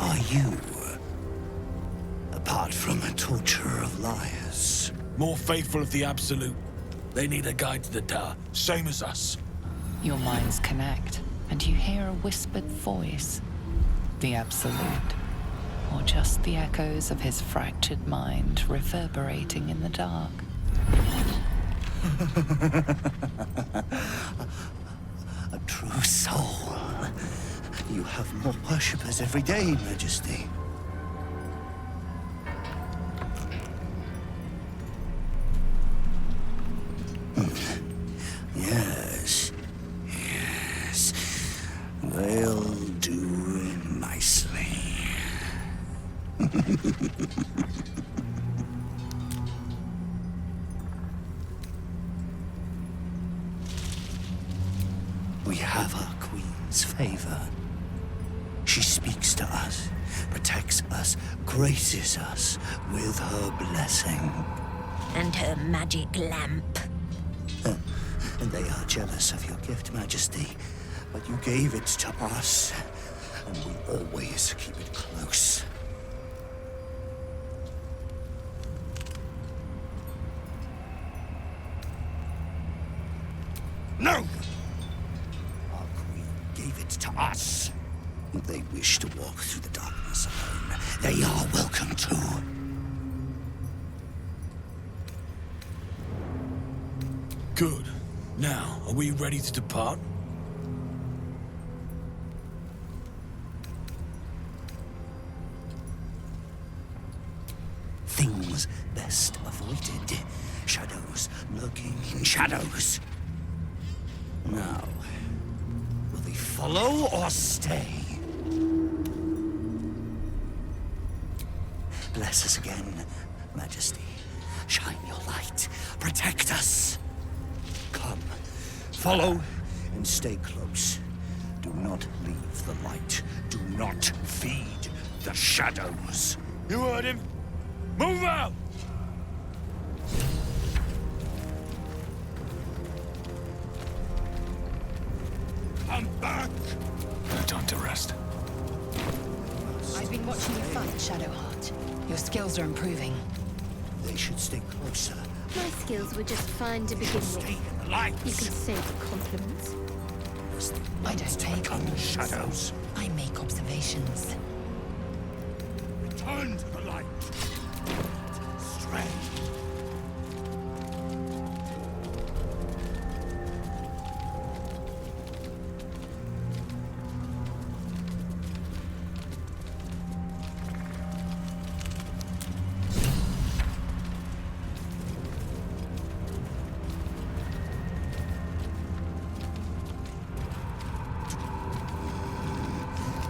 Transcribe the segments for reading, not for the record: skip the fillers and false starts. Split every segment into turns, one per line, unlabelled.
are you? Apart from a torturer of liars.
More faithful of the Absolute. They need a guide to the tower, same as us.
Your minds connect, and you hear a whispered voice. The Absolute. Or just the echoes of his fractured mind reverberating in the dark.
A true soul. You have more worshippers every day, Majesty. Yes. Yes. They'll do nicely. We have our queen's favor. She speaks to us, protects us, graces us with her blessing.
And her magic lamp.
And they are jealous of your gift, Majesty. But you gave it to us, and we always keep it close. No! Our queen gave it to us. If they wish to walk through the darkness alone, they are welcome to.
Good. Now, are we ready to depart?
Things best avoided. Shadows lurking in shadows. Now, will they follow or stay? Bless us again, Majesty. Shine your light. Protect us. Come, follow and stay close. Do not leave the light. Do not feed the shadows.
You heard him. Move out! I'm back! No time to rest.
I've been watching you fight, Shadowheart. Your skills are improving.
They should stay closer.
My skills were just fine to begin
Stay
with.
in the light.
You can save the compliments.
I don't take
Become
orders.
shadows.
I make observations.
Return to the light. Stray.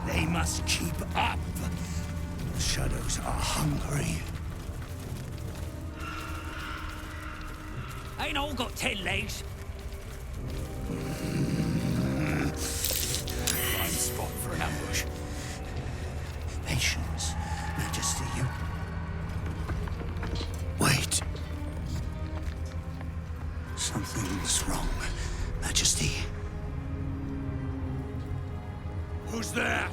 They must keep up. The shadows are hungry.
Ain't all got 10 legs.
Prime spot for an ambush. Patience, Majesty, you... Wait. Something's wrong, Majesty.
Who's there?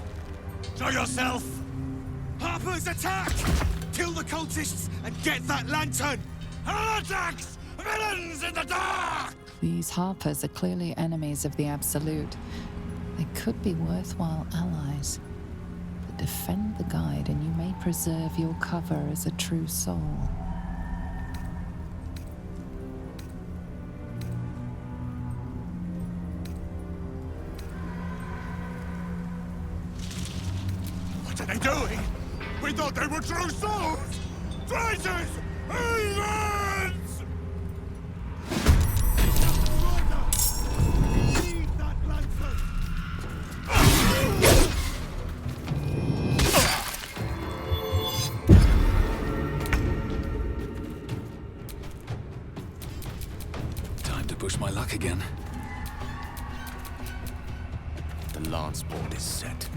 Show yourself! Harper's attack! Kill the cultists and get that lantern! Heretics! Villains in the dark!
These Harpers are clearly enemies of the Absolute. They could be worthwhile allies. But defend the guide and you may preserve your cover as a true soul.
What are they doing? We thought they were true souls! Traitors! Heathens! Leave that lantern! Time to push my luck again. The lance board is set.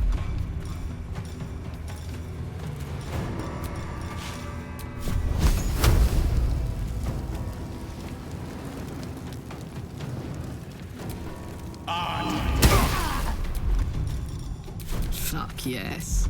Fuck yes.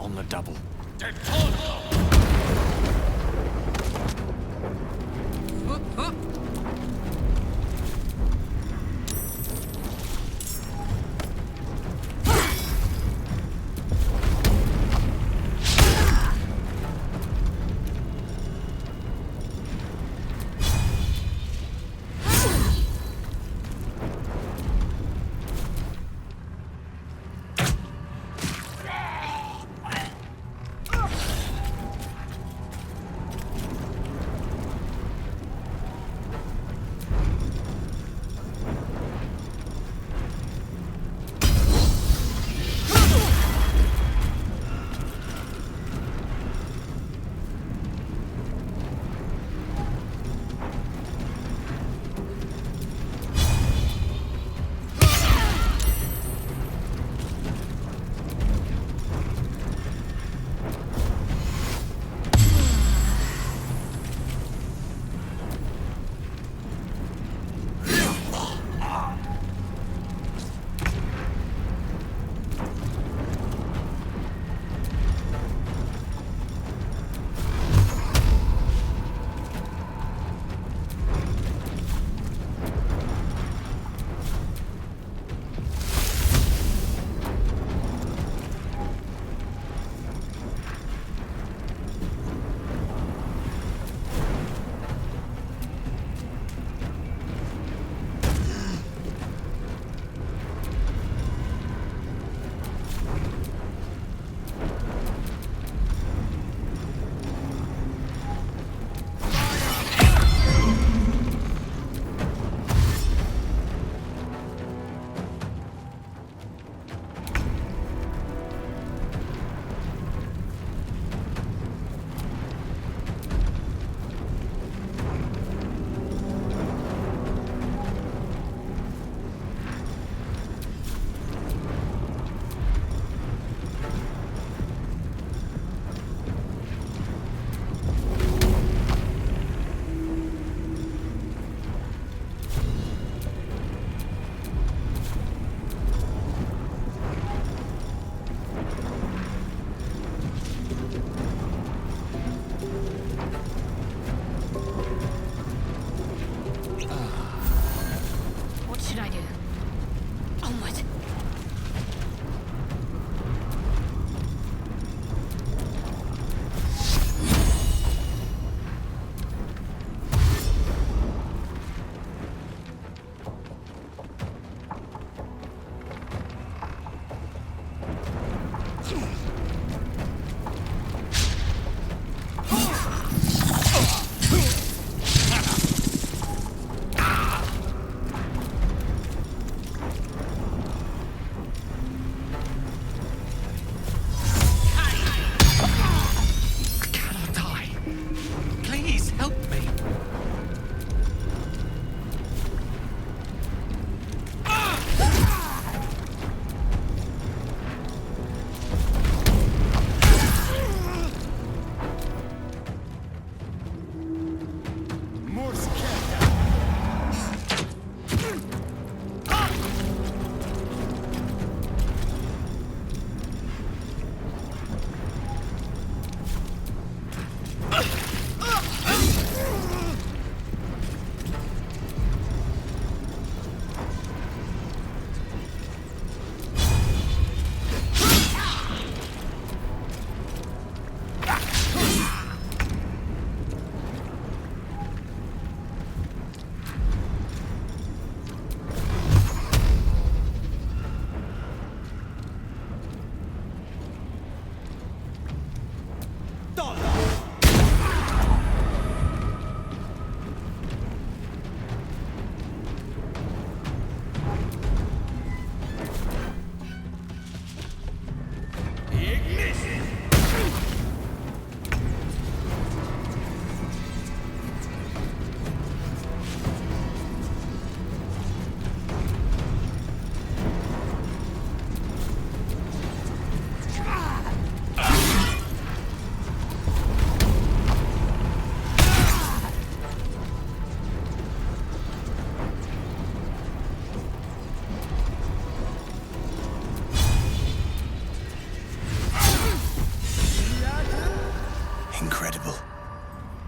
on the double.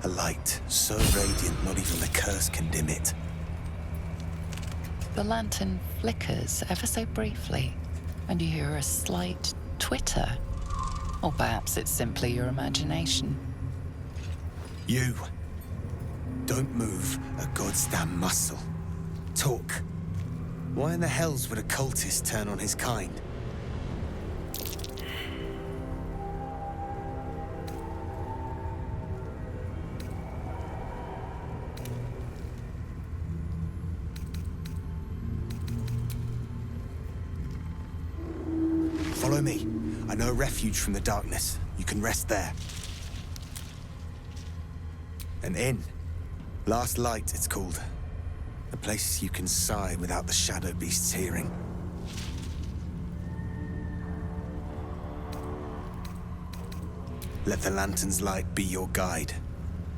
A light so radiant not even the curse can dim it.
The lantern flickers ever so briefly, and you hear a slight twitter. Or perhaps it's simply your imagination.
You. Don't move a goddamn muscle. Talk. Why in the hells would a cultist turn on his kind? Follow me. I know a refuge from the darkness. You can rest there. An inn. Last Light, it's called. A place you can sigh without the shadow beasts hearing. Let the lantern's light be your guide.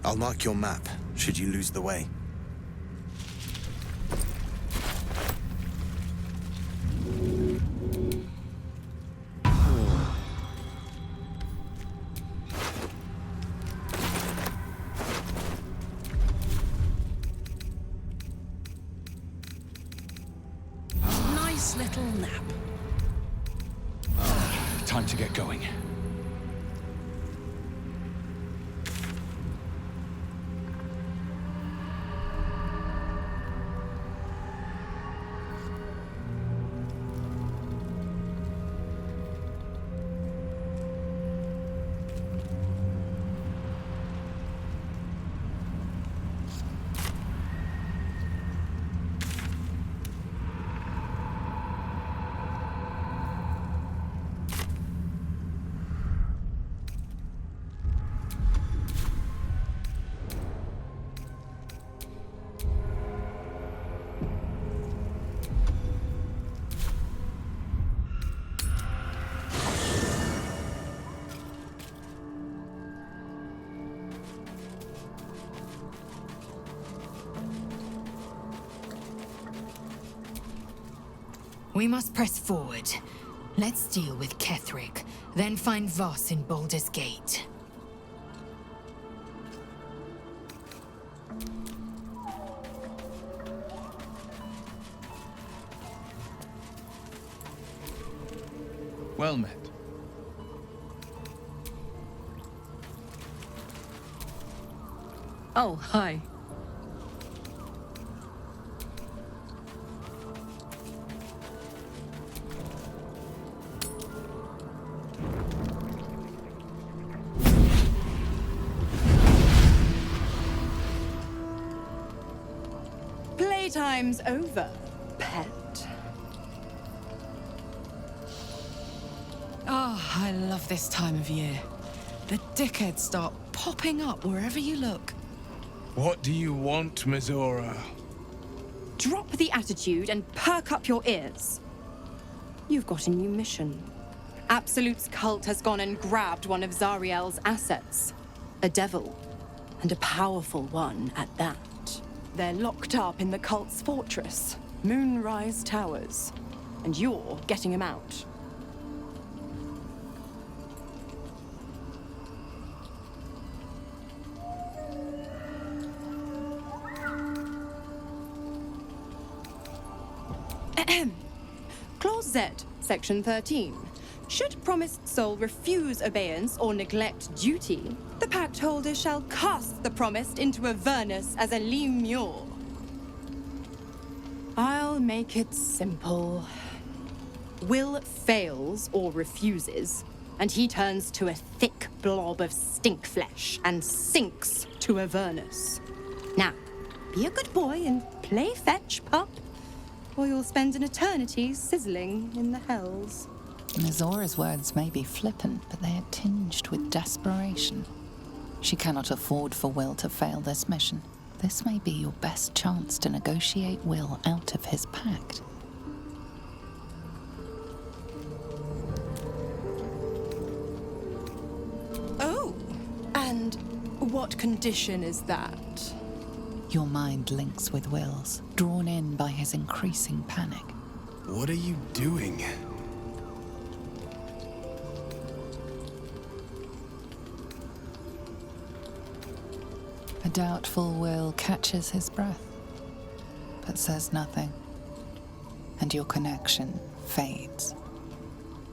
I'll mark your map, should you lose the way.
Nice little nap.
Time to get going.
We must press forward. Let's deal with Ketheric, then find Voss in Baldur's Gate.
Well met.
Oh, hi.
Playtime's over, pet.
Oh, I love this time of year. The dickheads start popping up wherever you look.
What do you want, Mizora?
Drop the attitude and perk up your ears. You've got a new mission. Absolute's cult has gone and grabbed one of Zariel's assets. A devil. And a powerful one at that. They're locked up in the cult's fortress, Moonrise Towers. And you're getting him out. Clause Z, Section 13. Should promised soul refuse obeyance or neglect duty, the pact holder shall cast the promised into Avernus as a lemure. I'll make it simple. Will fails or refuses, and he turns to a thick blob of stink flesh and sinks to Avernus. Now, be a good boy and play fetch, pup, or you'll spend an eternity sizzling in the hells.
Mizora's words may be flippant, but they are tinged with desperation. She cannot afford for Will to fail this mission. This may be your best chance to negotiate Will out of his pact.
Oh, and what condition is that?
Your mind links with Will's, drawn in by his increasing panic.
What are you doing?
A doubtful will catches his breath, but says nothing, and your connection fades.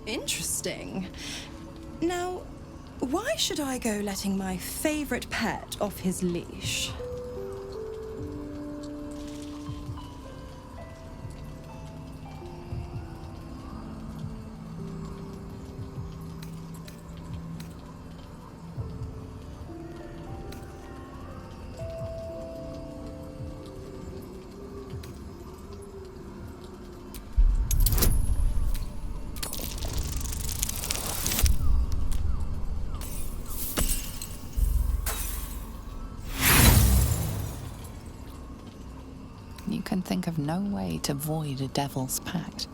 Interesting. Now, why should I go letting my favorite pet off his leash?
You can think of no way to void a devil's pact.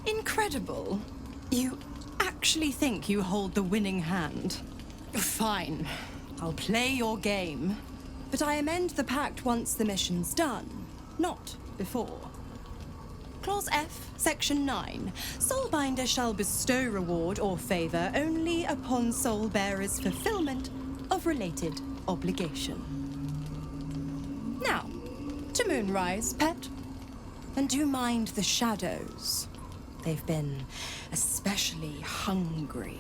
Incredible. You actually think you hold the winning hand? Fine. I'll play your game. But I amend the pact once the mission's done, not before. Clause F, Section 9. Soulbinder shall bestow reward or favor only upon soul bearer's fulfillment of related obligation. Now, to Moonrise, pet. And do mind the shadows. They've been especially hungry.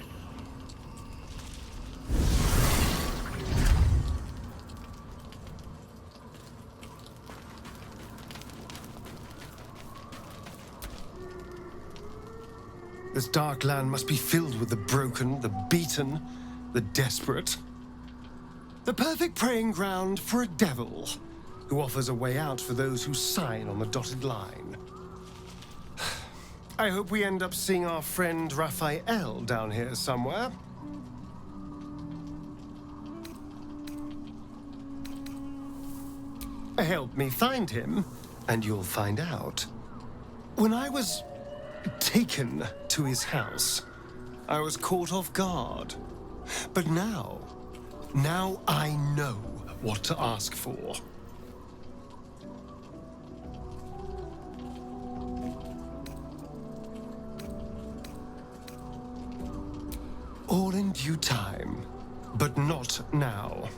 This dark land must be filled with the broken, the beaten, the desperate. The perfect preying ground for a devil who offers a way out for those who sign on the dotted line. I hope we end up seeing our friend Raphael down here somewhere. Help me find him, and you'll find out. When I was taken to his house, I was caught off guard. But now I know what to ask for. All in due time, but not now.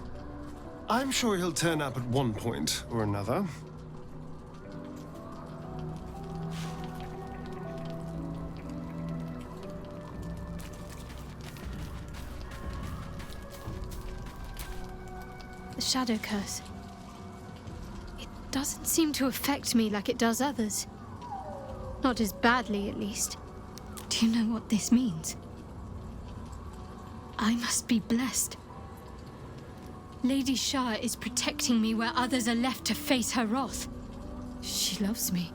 I'm sure he'll turn up at one point or another.
The shadow curse. It doesn't seem to affect me like it does others. Not as badly, at least. Do you know what this means? I must be blessed. Lady Shah is protecting me where others are left to face her wrath. She loves me.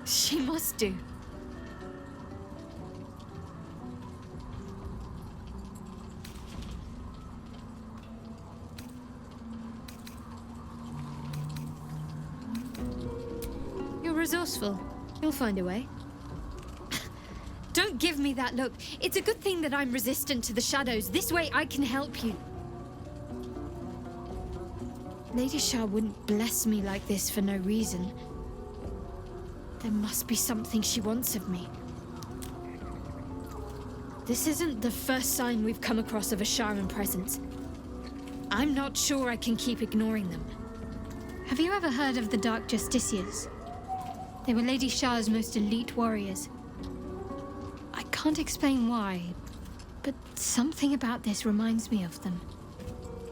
She must do. You're resourceful. You'll find a way. Don't give me that look. It's a good thing that I'm resistant to the shadows. This way I can help you. Lady Shah wouldn't bless me like this for no reason. There must be something she wants of me. This isn't the first sign we've come across of a Sharan presence. I'm not sure I can keep ignoring them. Have you ever heard of the Dark Justiciars? They were Lady Shah's most elite warriors. I can't explain why, but something about this reminds me of them.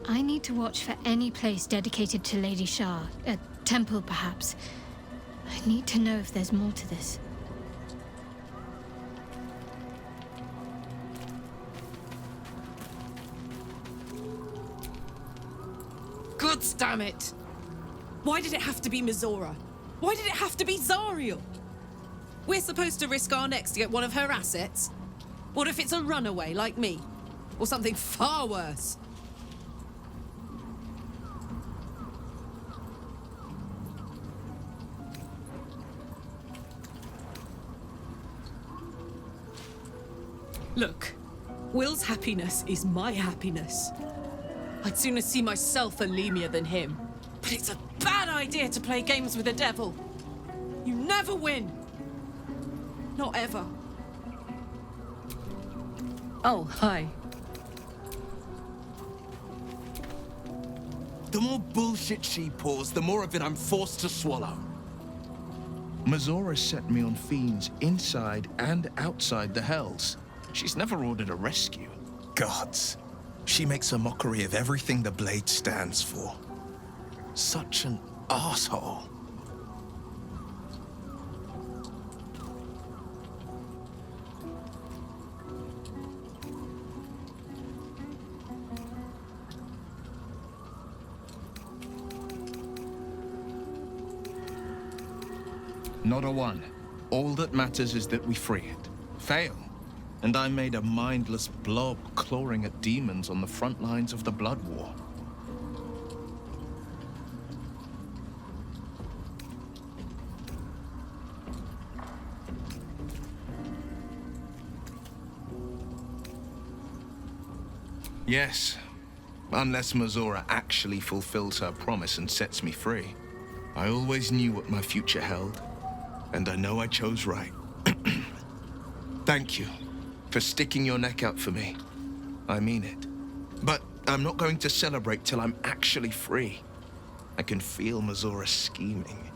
I need to watch for any place dedicated to Lady Shah, a temple perhaps. I need to know if there's more to this.
Gods damn it! Why did it have to be Mizora? Why did it have to be Zariel? We're supposed to risk our necks to get one of her assets? What if it's a runaway like me? Or something far worse? Look, Will's happiness is my happiness.
I'd sooner see myself a Lemur than him. But it's a bad idea to play games with the devil. You never win. Not ever.
Oh, hi.
The more bullshit she pours, the more of it I'm forced to swallow.
Mizora set me on fiends inside and outside the Hells. She's never ordered a rescue.
Gods. She makes a mockery of everything the Blade stands for. Such an asshole.
Not a one. All that matters is that we free it. Fail, and I'm made a mindless blob clawing at demons on the front lines of the Blood War. Yes, unless Mizora actually fulfills her promise and sets me free. I always knew what my future held, and I know I chose right. Thank you for sticking your neck out for me. I mean it. But I'm not going to celebrate till I'm actually free. I can feel Mizora scheming,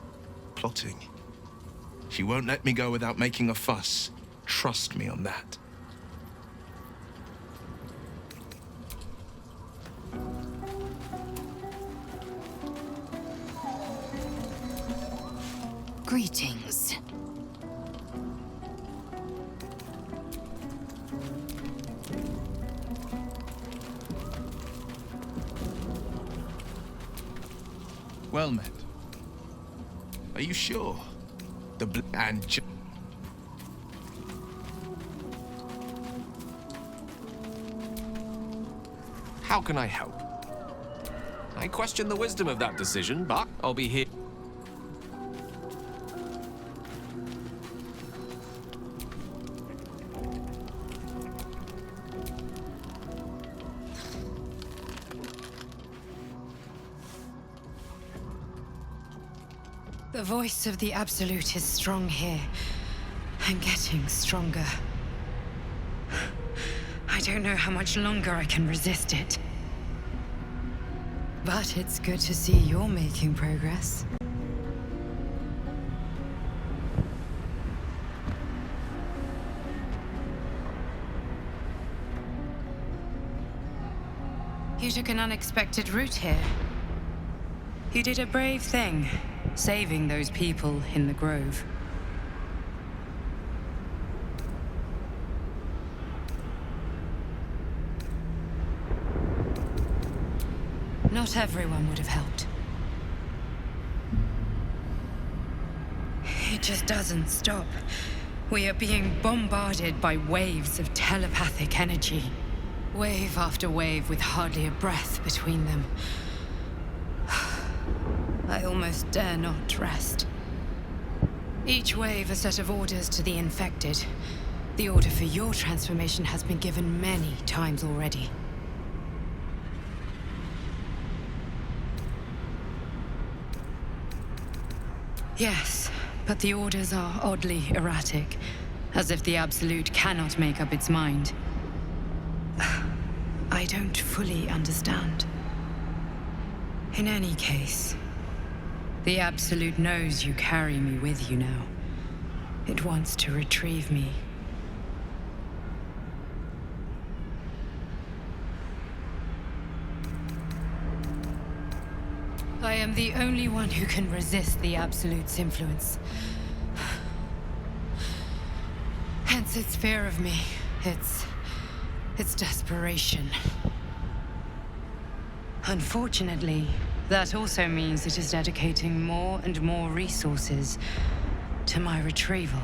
plotting. She won't let me go without making a fuss. Trust me on that.
Greetings.
Well met. Are you sure?
How can I help? I question the wisdom of that decision, but I'll be here.
The voice of the Absolute is strong here, and getting stronger. I don't know how much longer I can resist it. But it's good to see you're making progress. You took an unexpected route here. You did a brave thing, saving those people in the Grove. Not everyone would have helped. It just doesn't stop. We are being bombarded by waves of telepathic energy. Wave after wave with hardly a breath between them. I almost dare not rest. Each wave a set of orders to the infected. The order for your transformation has been given many times already. Yes, but the orders are oddly erratic, as if the Absolute cannot make up its mind. I don't fully understand. In any case, the Absolute knows you carry me with you now. It wants to retrieve me. I am the only one who can resist the Absolute's influence. Hence its fear of me, its desperation. Unfortunately, that also means it is dedicating more and more resources to my retrieval.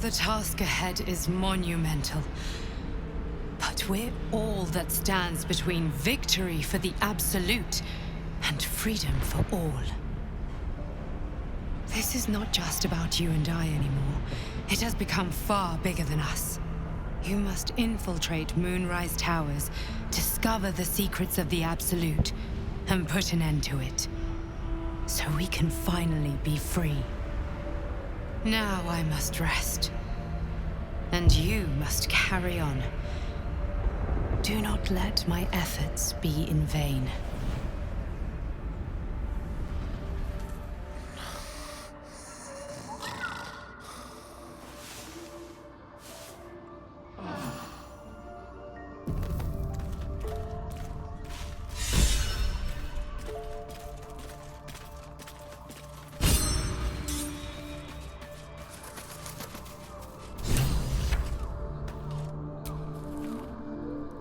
The task ahead is monumental. But we're all that stands between victory for the Absolute and freedom for all. This is not just about you and I anymore. It has become far bigger than us. You must infiltrate Moonrise Towers, discover the secrets of the Absolute, and put an end to it. So we can finally be free. Now I must rest. And you must carry on. Do not let my efforts be in vain.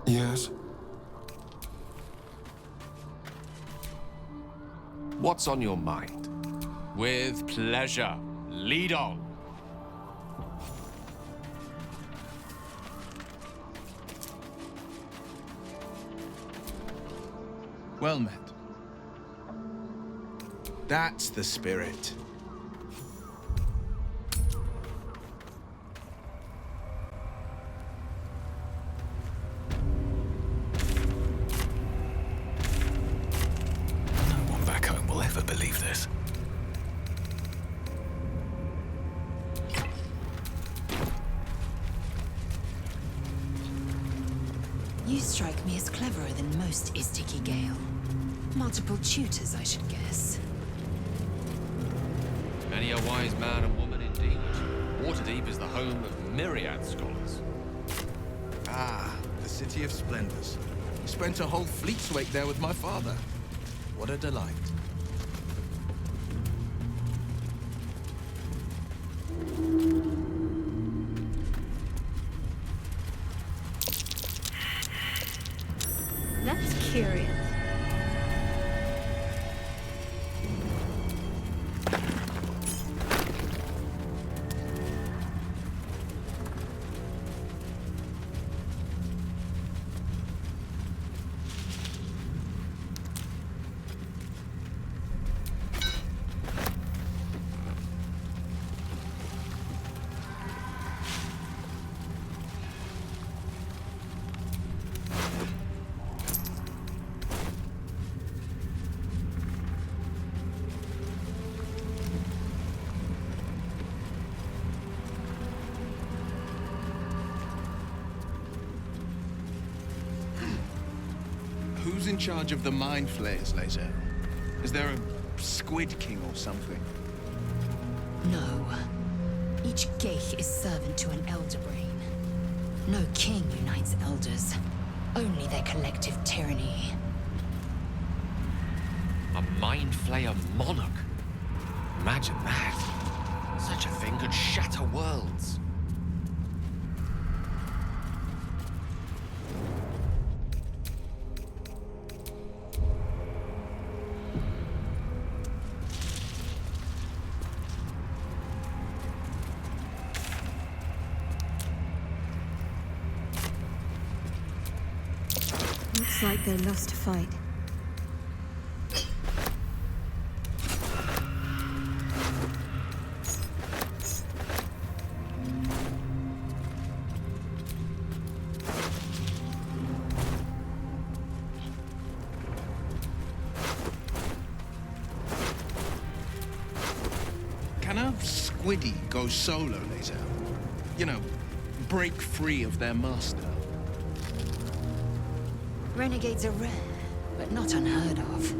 Yes?
What's on your mind? With pleasure. Lead on.
Well met. That's the spirit.
No one back home will ever believe this.
You strike me as cleverer than most Istiki Gale. Multiple tutors, I should guess.
Many a wise man and woman indeed. Waterdeep is the home of myriad scholars.
Ah, the City of Splendors. Spent a whole fleet's wake there with my father. What a delight.
That's curious.
Who's in charge of the Mind Flayers, Lae'zel? Is there a Squid King or something?
No. Each Geich is servant to an Elder Brain. No king unites elders. Only their collective tyranny.
A Mind Flayer monarch. Imagine that. Such a thing could shatter worlds.
Looks like they lost a fight.
Can a Squiddy go solo, Lae'zel? You know, break free of their master.
Renegades are rare, but not unheard of.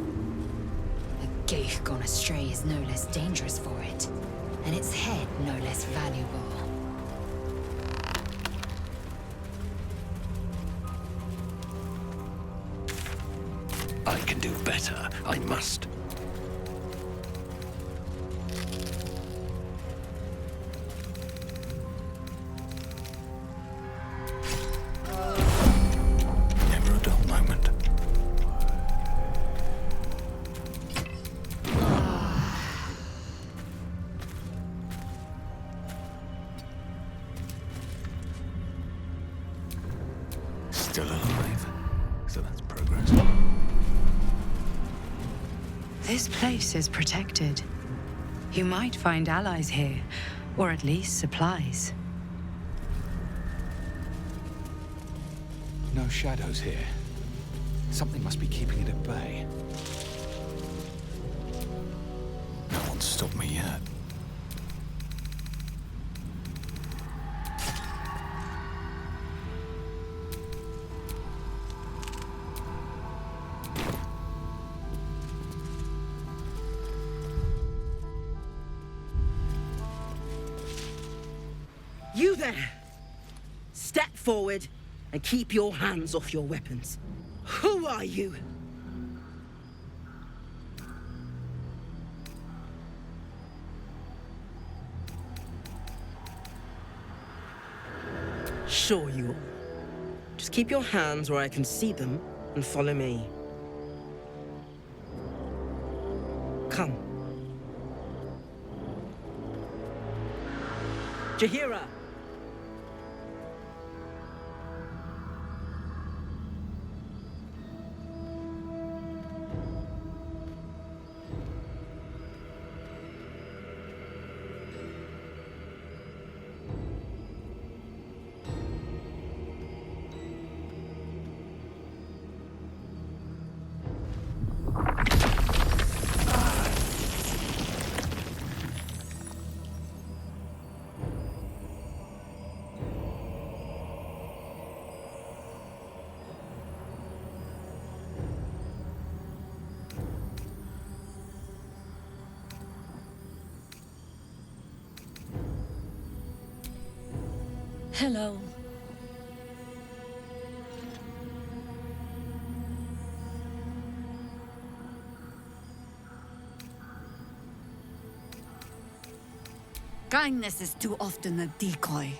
A Geich gone astray is no less dangerous for it, and its head no less valuable.
I can do better. I must. Never a dull moment. Still alive. So that's progress.
This place is protected. You might find allies here, or at least supplies.
No shadows here. Something must be keeping it at bay. No one's stopped me yet.
You there! Step forward and keep your hands off your weapons. Who are you? Sure you are. Just keep your hands where I can see them and follow me. Come. Jahira!
Hello.
Kindness is too often a decoy.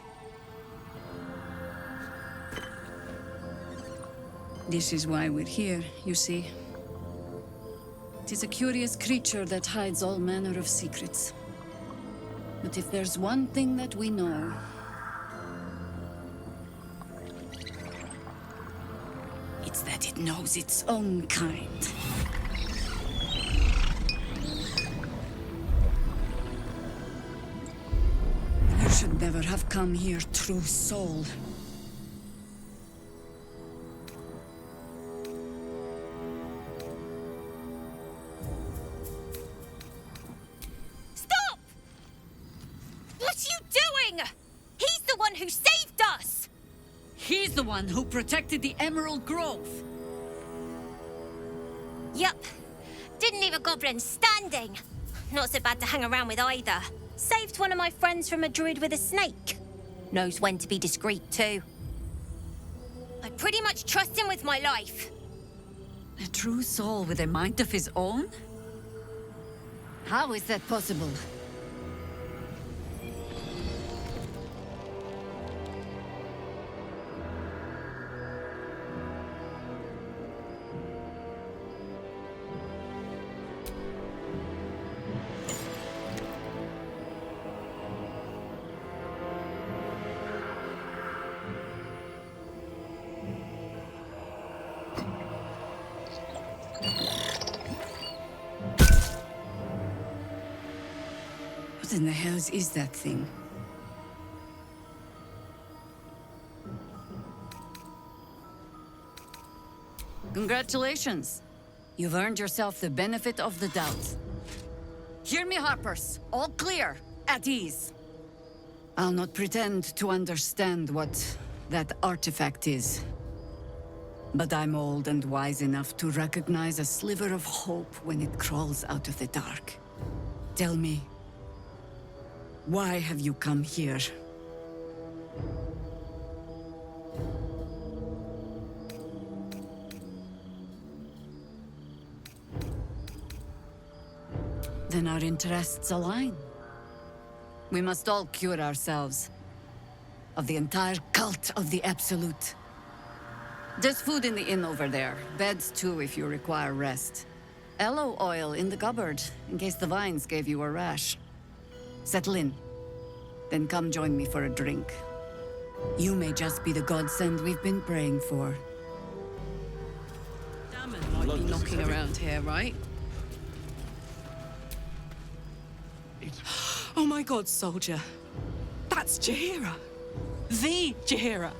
This is why we're here, you see. It is a curious creature that hides all manner of secrets. But if there's one thing that we know, it's that it knows its own kind. You should never have come here, true soul.
Stop! What are you doing? He's the one who saved us!
He's the one who protected the Emerald Grove.
Yup. Didn't leave a goblin standing. Not so bad to hang around with either. Saved one of my friends from a druid with a snake. Knows when to be discreet too. I pretty much trust him with my life.
A true soul with a mind of his own? How is that possible? What in the hells is that thing? Congratulations. You've earned yourself the benefit of the doubt. Hear me, Harpers. All clear. At ease. I'll not pretend to understand what that artifact is. But I'm old and wise enough to recognize a sliver of hope when it crawls out of the dark. Tell me, why have you come here? Then our interests align. We must all cure ourselves of the entire cult of the Absolute. There's food in the inn over there. Beds too if you require rest. Aloe oil in the cupboard, in case the vines gave you a rash. Settle in. Then come join me for a drink. You may just be the godsend we've been praying for.
Damon might be knocking around here, right? Oh my god, soldier. That's Jahira. The Jahira.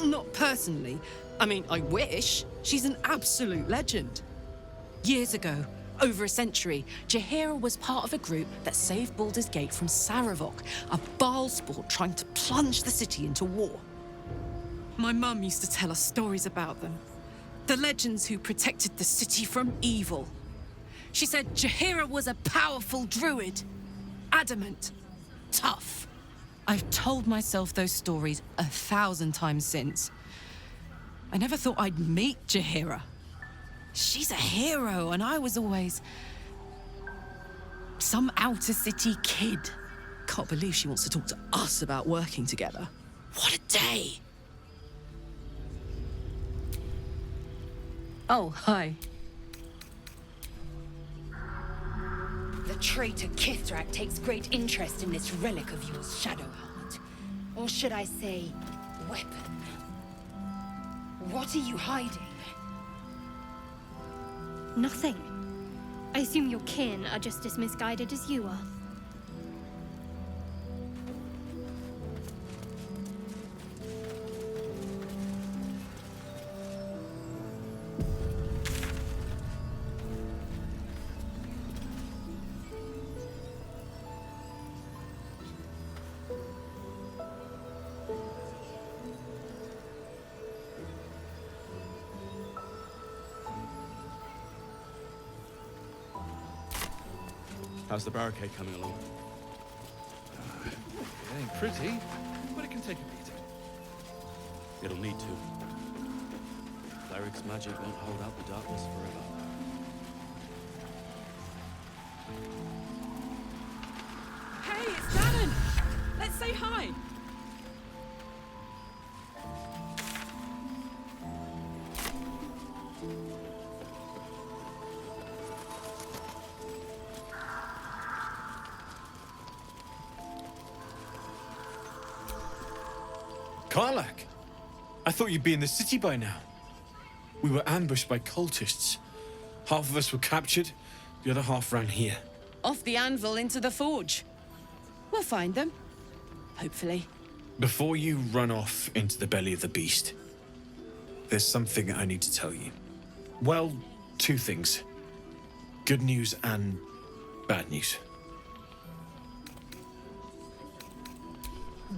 Not personally. I mean, I wish. She's an absolute legend. Years ago, over a century, Jaheira was part of a group that saved Baldur's Gate from Saravok, a Baalsport trying to plunge the city into war. My mum used to tell us stories about them. The legends who protected the city from evil. She said Jaheira was a powerful druid. Adamant. Tough. I've told myself those stories 1,000 times since. I never thought I'd meet Jaheira. She's a hero, and I was always some outer city kid. Can't believe she wants to talk to us about working together. What a day! Oh, hi.
The traitor Kithrak takes great interest in this relic of yours, Shadowheart. Or should I say, weapon. What are you hiding?
Nothing. I assume your kin are just as misguided as you are.
How's the barricade coming along? It ain't pretty, but it can take a beating. It'll need to. Cleric's magic won't hold out the darkness forever.
Hey, it's Dannon! Let's say hi!
Karlach! I thought you'd be in the city by now. We were ambushed by cultists. Half of us were captured, the other half ran here.
Off the anvil into the forge. We'll find them. Hopefully.
Before you run off into the belly of the beast, there's something I need to tell you. Well, two things. Good news and bad news.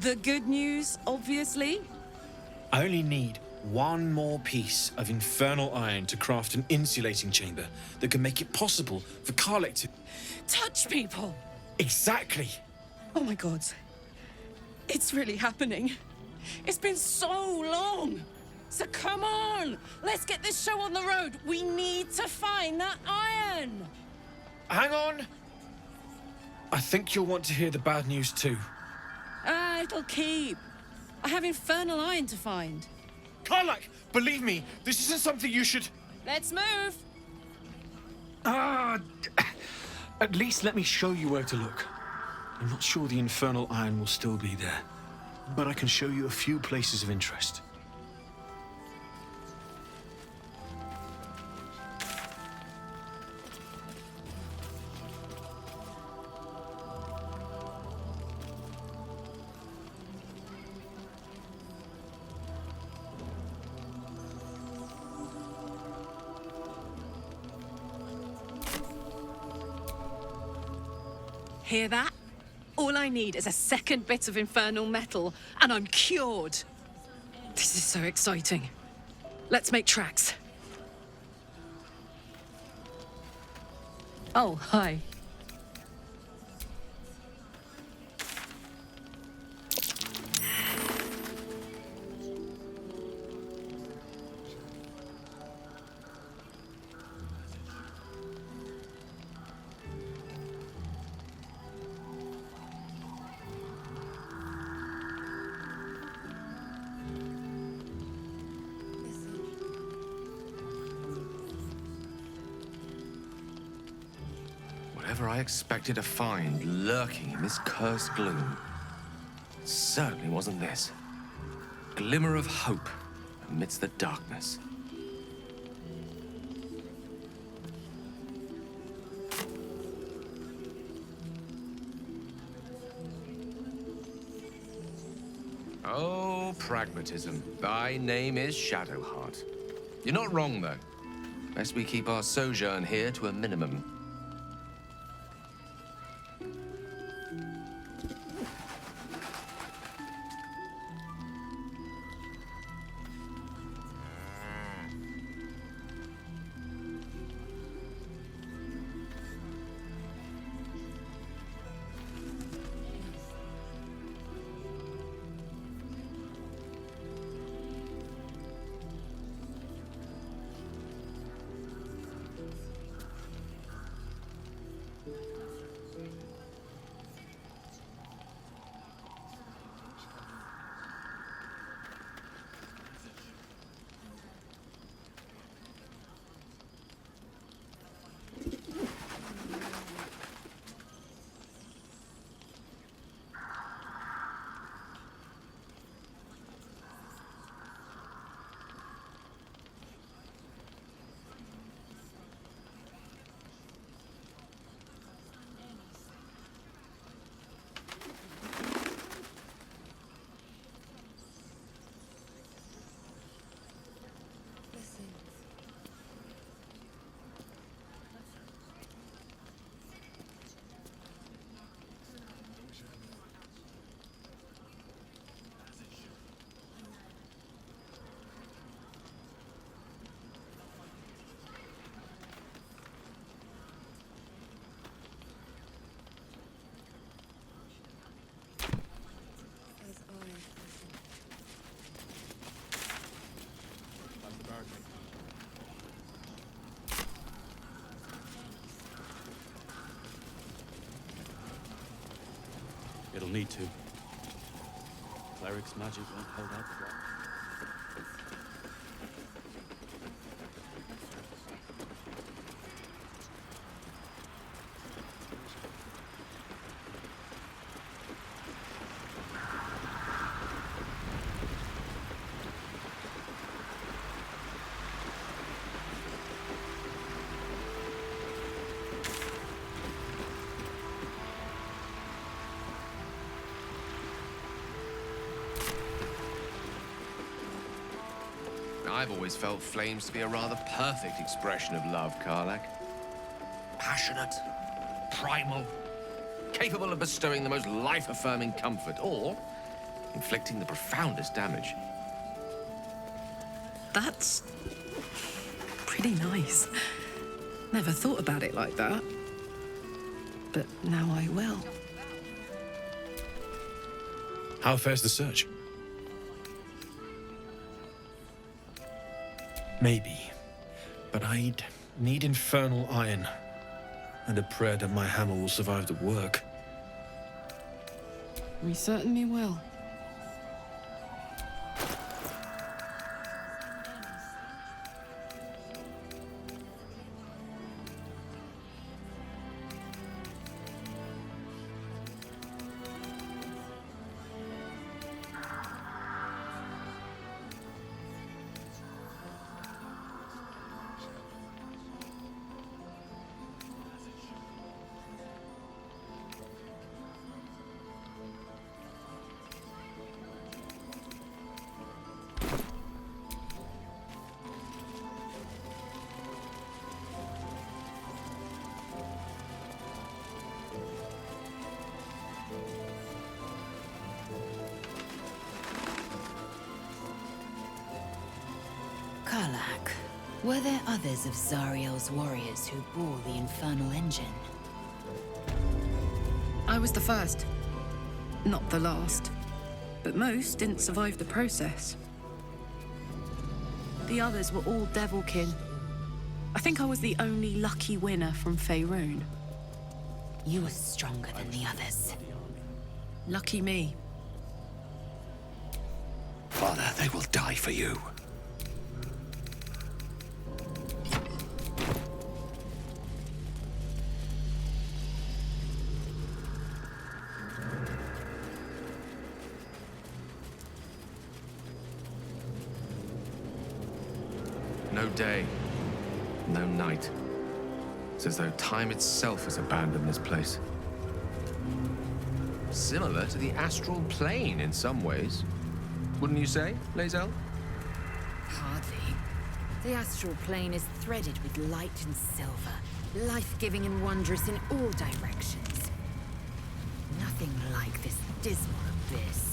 The good news, obviously.
I only need one more piece of infernal iron to craft an insulating chamber that can make it possible for Karlach to...
Touch people!
Exactly!
Oh my god. It's really happening. It's been so long! So come on! Let's get this show on the road! We need to find that iron!
Hang on! I think you'll want to hear the bad news too.
It'll keep. I have infernal iron to find.
Karlach, believe me, this isn't something you should...
Let's move!
At least let me show you where to look. I'm not sure the infernal iron will still be there, but I can show you a few places of interest.
Hear that? All I need is a second bit of infernal metal, and I'm cured. This is so exciting. Let's make tracks. Oh, hi.
Whatever I expected to find lurking in this cursed gloom, it certainly wasn't this. Glimmer of hope amidst the darkness. Oh, more pragmatism. Thy name is Shadowheart. You're not wrong, though. Best we keep our sojourn here to a minimum.
It'll need to. Cleric's magic won't hold out for long.
I've always felt flames to be a rather perfect expression of love, Karlach. Passionate, primal, capable of bestowing the most life-affirming comfort, or inflicting the profoundest damage.
That's pretty nice. Never thought about it like that. But now I will.
How fares the search? Maybe. But I'd need infernal iron. And a prayer that my hammer will survive the work.
We certainly will.
Karlach, were there others of Zariel's warriors who bore the infernal engine?
I was the first. Not the last. But most didn't survive the process. The others were all devilkin. I think I was the only lucky winner from Faerun.
You were stronger than the others.
Lucky me.
Father, they will die for you.
No day, no night. It's as though time itself has abandoned this place. Similar to the astral plane in some ways. Wouldn't you say, Lae'zel?
Hardly. The astral plane is threaded with light and silver, life-giving and wondrous in all directions. Nothing like this dismal abyss.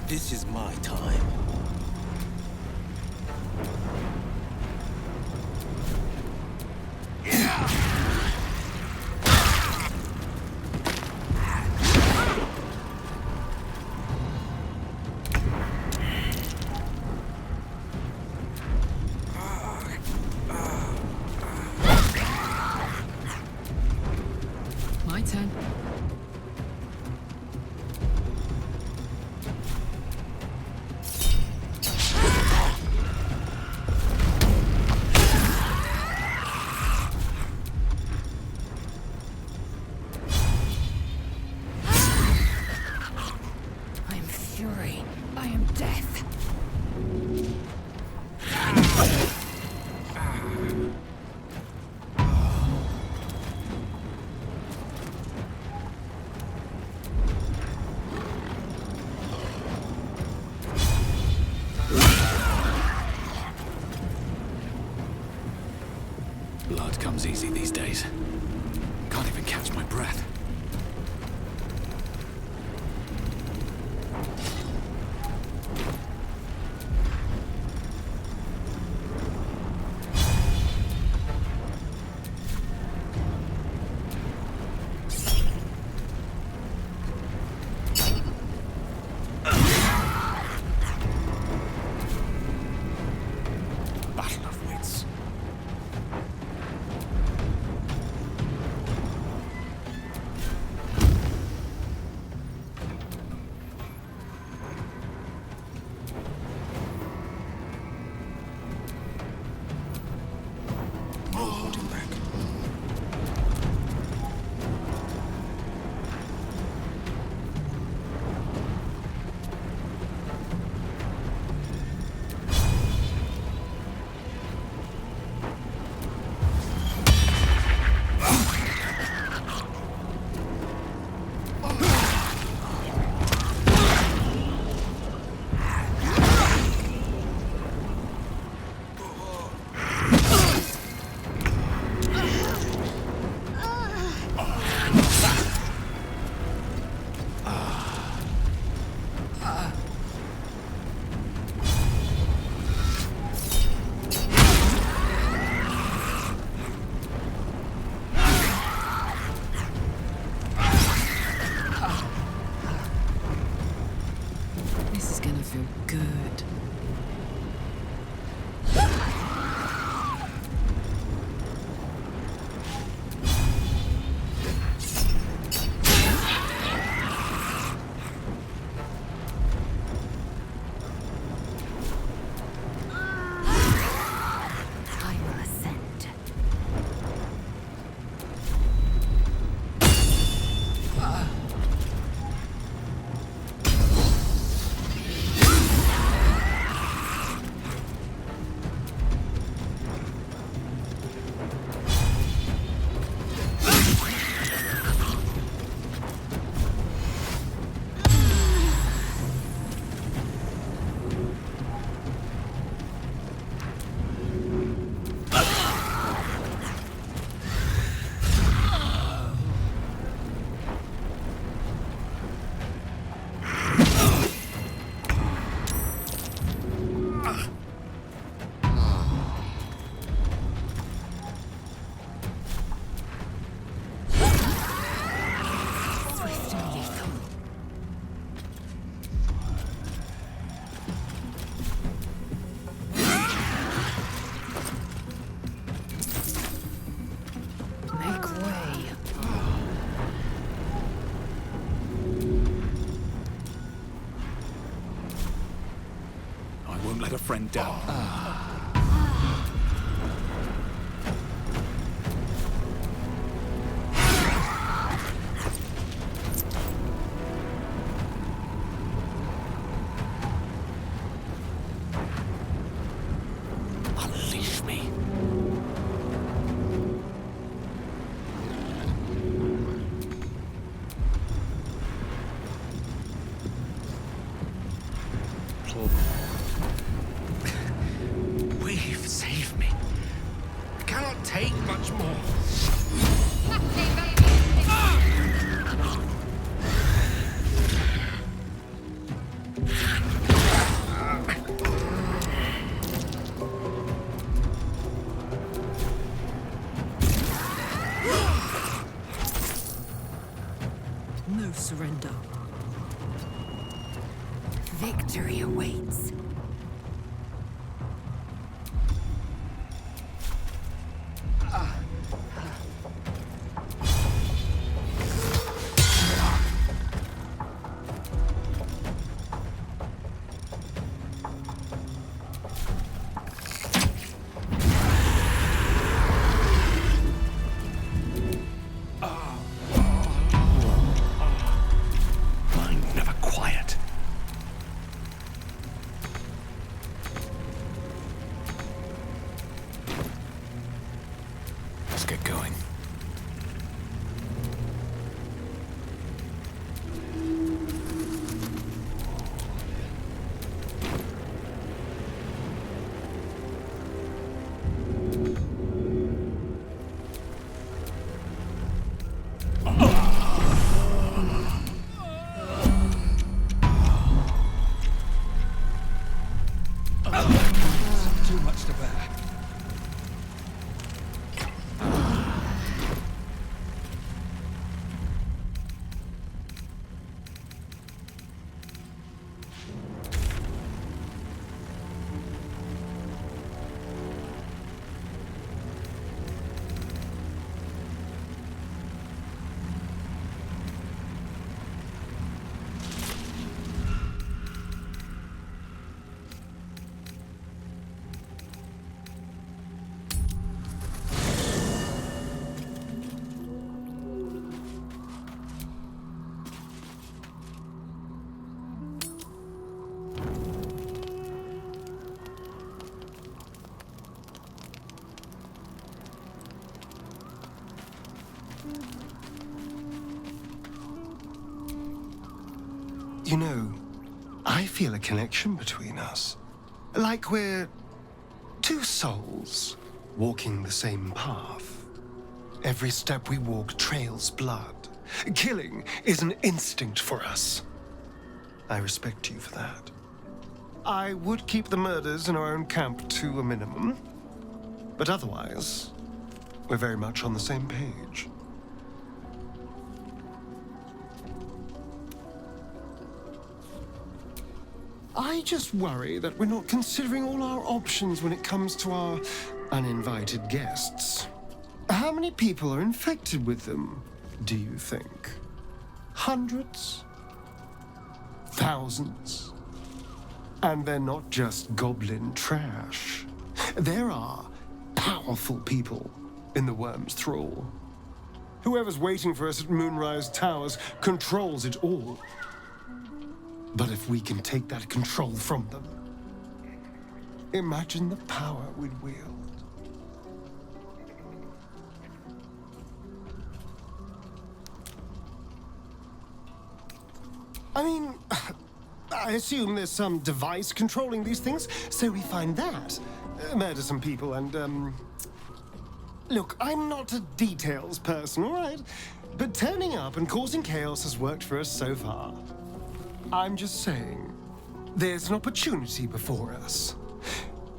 This is my time.
My turn.
I am fury. I am death.
Blood comes easy these days. Can't even catch my breath. Battle of wits. down. Unleash me.
We've saved me. I cannot take much more.
No surrender. Victory awaits.
Mind never quiet. Let's get going.
Too much to bear.
You know, I feel a connection between us. Like we're two souls walking the same path. Every step we walk trails blood. Killing is an instinct for us. I respect you for that. I would keep the murders in our own camp to a minimum. But otherwise, we're very much on the same page. I just worry that we're not considering all our options when it comes to our uninvited guests. How many people are infected with them, do you think? Hundreds? Thousands? And they're not just goblin trash. There are powerful people in the worm's thrall. Whoever's waiting for us at Moonrise Towers controls it all. But if we can take that control from them, imagine the power we'd wield. I mean, I assume there's some device controlling these things, so we find that. Murder some people and, Look, I'm not a details person, all right? But turning up and causing chaos has worked for us so far. I'm just saying, there's an opportunity before us.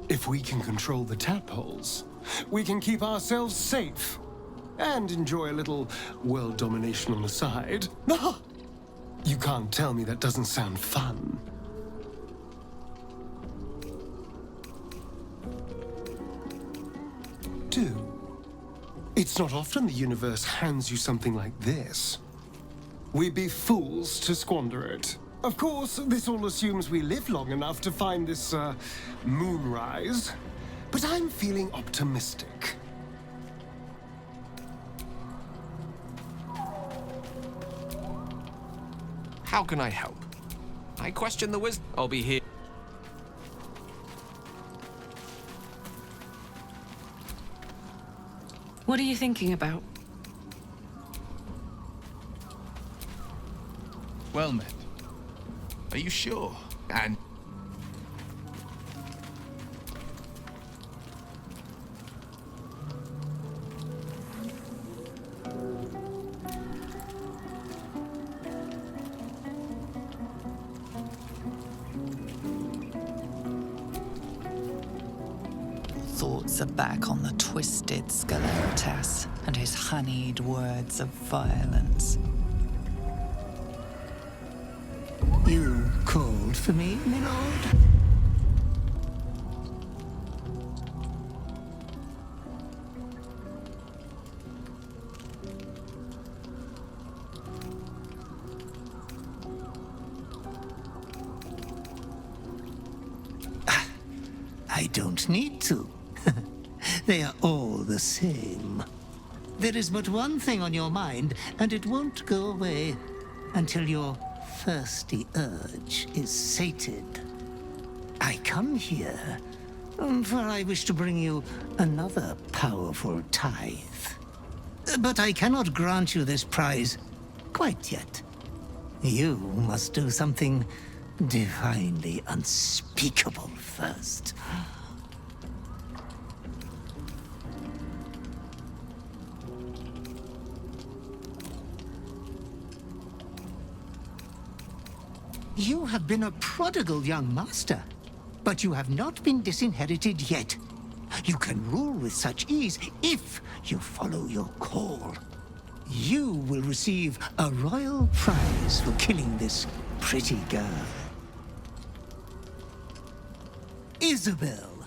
If we can control the tadpoles, we can keep ourselves safe and enjoy a little world domination on the side. You can't tell me that doesn't sound fun. Do. It's not often the universe hands you something like this. We'd be fools to squander it. Of course, this all assumes we live long enough to find this, moonrise. But I'm feeling optimistic.
How can I help? I question the wisdom. I'll be here.
What are you thinking about?
Well met. Are you sure? And
Thoughts are back on the twisted Scaleritas and his honeyed words of violence.
You called for me, my lord? I don't need to. They are all the same. There is but one thing on your mind, and it won't go away until your thirsty urge is sated. I come here, for I wish to bring you another powerful tithe. But I cannot grant you this prize quite yet. You must do something divinely unspeakable first. You have been a prodigal young master, but you have not been disinherited yet. You can rule with such ease if you follow your call. You will receive a royal prize for killing this pretty girl. Isabel,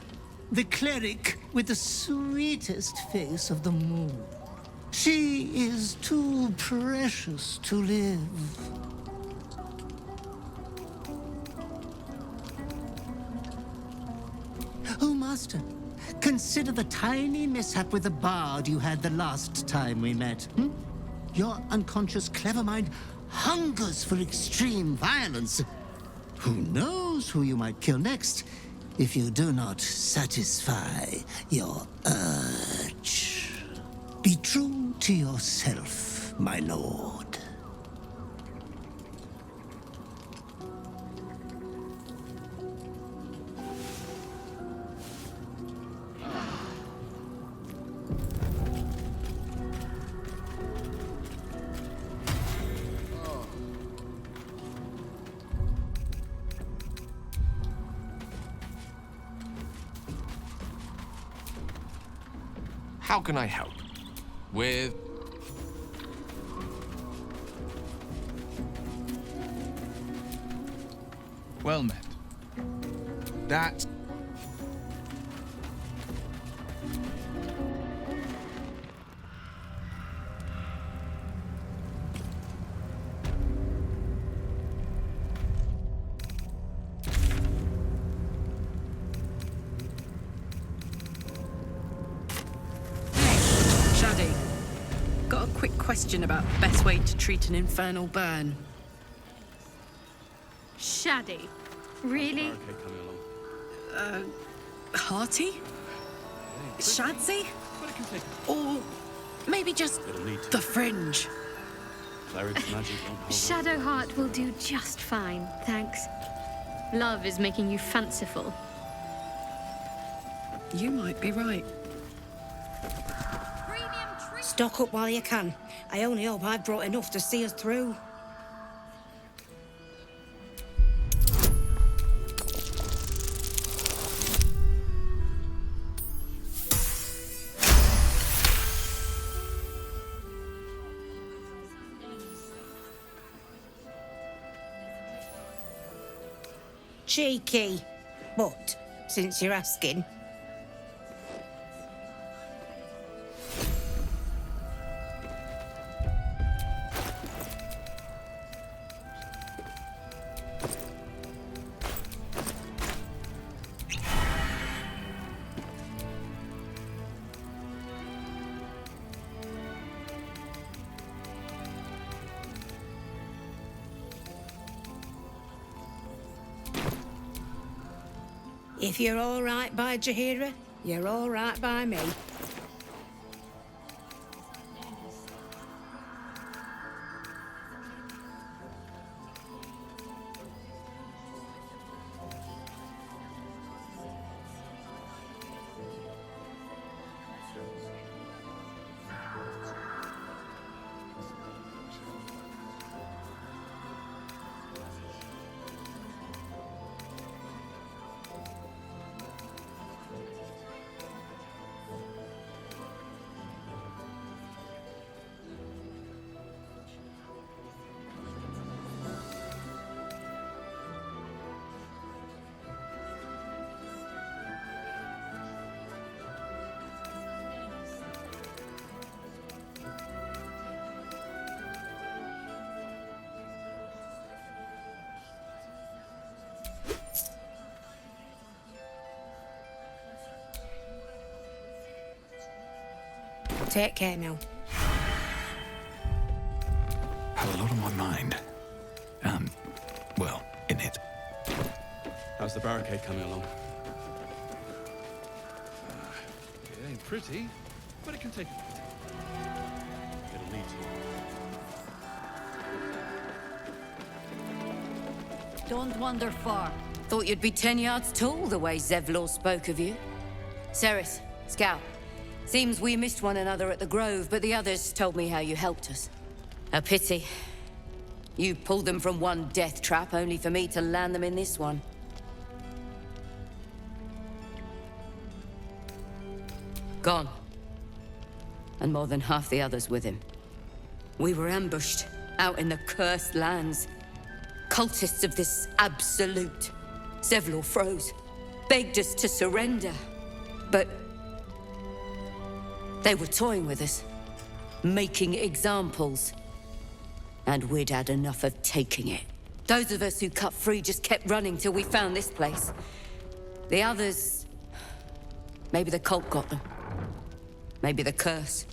the cleric with the sweetest face of them all. She is too precious to live. Oh, Master, consider the tiny mishap with the bard you had the last time we met. Your unconscious clever mind hungers for extreme violence. Who knows who you might kill next if you do not satisfy your urge. Be true to yourself, my lord.
How can I help? With...
well met.
That...
Shaddy, got a quick question about best way to treat an infernal burn.
Shaddy, really?
Barricade coming along.
Hearty? Shadsy?
But it can take
Or maybe just
It'll need to.
the fringe?
Cleric's magic won't hold.
Shadowheart will do just fine, thanks. Love is making you fanciful.
You might be right.
Stock up while you can. I only hope I've brought enough to see us through. Cheeky. But, since you're asking...
If you're all right by Jaheira, you're all right by me. Take care now.
Have a lot on my mind. Well, in it.
How's the barricade coming along? It ain't pretty, but it can take a beat. It'll need to.
Don't wander far. Thought you'd be 10 yards tall the way Zevlor spoke of you. Ceres, Scout. Seems we missed one another at the Grove, but the others told me how you helped us. A pity. You pulled them from one death trap, only for me to land them in this one. Gone. And more than half the others with him. We were ambushed, out in the cursed lands. Cultists of this absolute. Zevlor froze, begged us to surrender. But they were toying with us, making examples. And we'd had enough of taking it. Those of us who cut free just kept running till we found this place. The others... maybe the cult got them. Maybe the curse.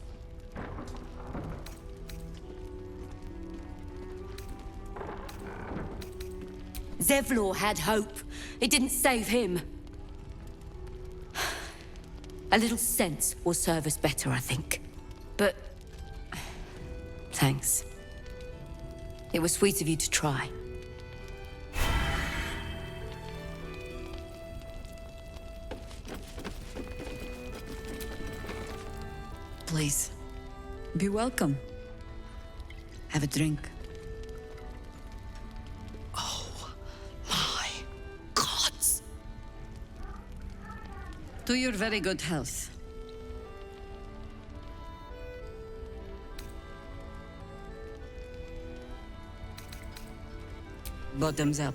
Zevlor had hope. It didn't save him. A little sense will serve us better, I think. But... thanks. It was sweet of you to try.
Please, be welcome. Have a drink.
Oh, my gods!
To your very good health. Bottoms up.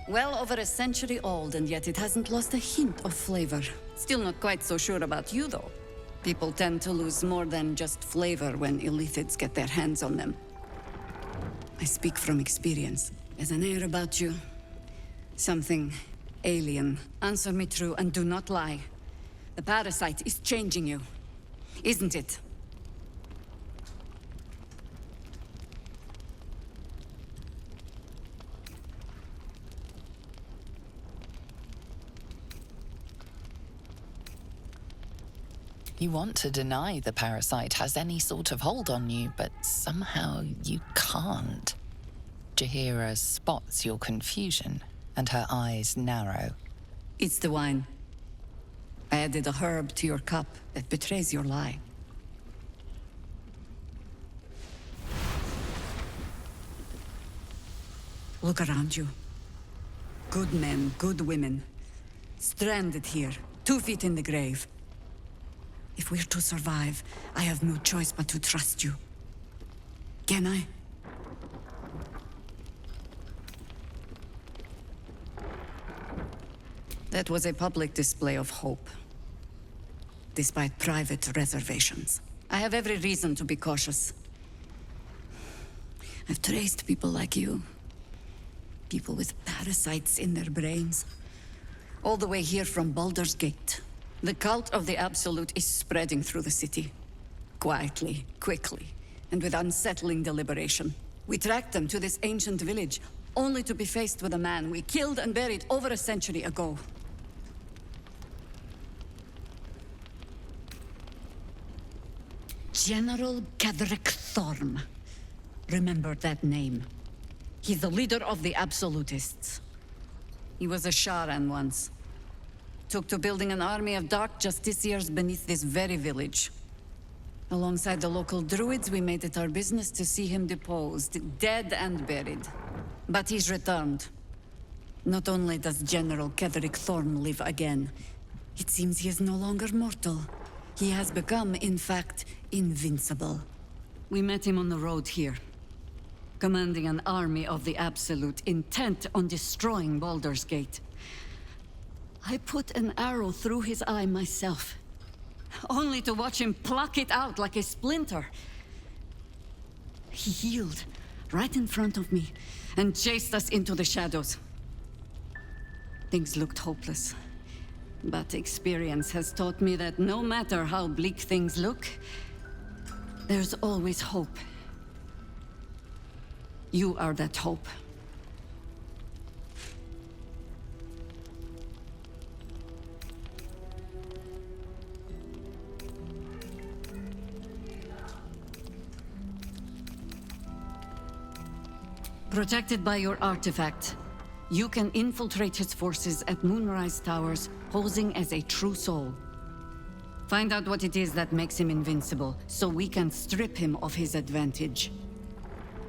Well over a century old, and yet it hasn't lost a hint of flavor. Still not quite so sure about you, though. People tend to lose more than just flavor when illithids get their hands on them. I speak from experience. There's an air about you. Something alien. Answer me true and do not lie. The parasite is changing you. Isn't it?
You want to deny the parasite has any sort of hold on you, but somehow you can't. Jaheira spots your confusion, and her eyes narrow.
It's the wine. I added a herb to your cup that betrays your lie. Look around you. Good men, good women. Stranded here, 2 feet in the grave. If we're to survive, I have no choice but to trust you. Can I? That was a public display of hope, despite private reservations. I have every reason to be cautious. I've traced people like you. People with parasites in their brains. All the way here from Baldur's Gate. The cult of the Absolute is spreading through the city. Quietly, quickly,
and with unsettling deliberation. We tracked them to this ancient village, only to be faced with a man we killed and buried over a century ago. General Ketheric Thorm. Remember that name. He's the leader of the Absolutists. He was a Sharan once. Took to building an army of dark justiciars beneath this very village. Alongside the local druids, we made it our business to see him deposed, dead and buried. But he's returned. Not only does General Ketheric Thorm live again, it seems he is no longer mortal. He has become, in fact, invincible. We met him on the road here, commanding an army of the Absolute, intent on destroying Baldur's Gate. I put an arrow through his eye myself, only to watch him pluck it out like a splinter. He healed right in front of me and chased us into the shadows. Things looked hopeless, but experience has taught me that no matter how bleak things look, there's always hope. You are that hope. Protected by your artifact, you can infiltrate his forces at Moonrise Towers, posing as a true soul. Find out what it is that makes him invincible, so we can strip him of his advantage.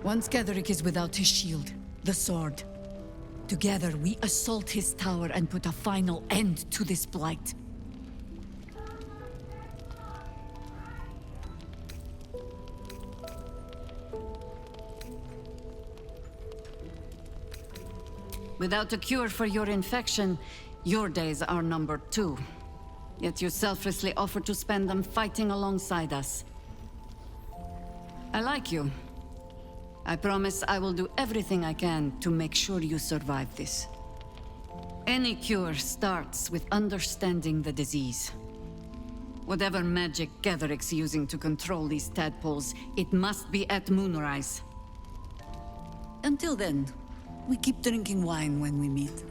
Once Ketheric is without his shield, the sword, together we assault his tower and put a final end to this blight. Without a cure for your infection, your days are numbered too. Yet you selflessly offer to spend them fighting alongside us. I like you. I promise I will do everything I can to make sure you survive this. Any cure starts with understanding the disease. Whatever magic Ketheric's using to control these tadpoles, it must be at Moonrise. Until then, we keep drinking wine when we meet.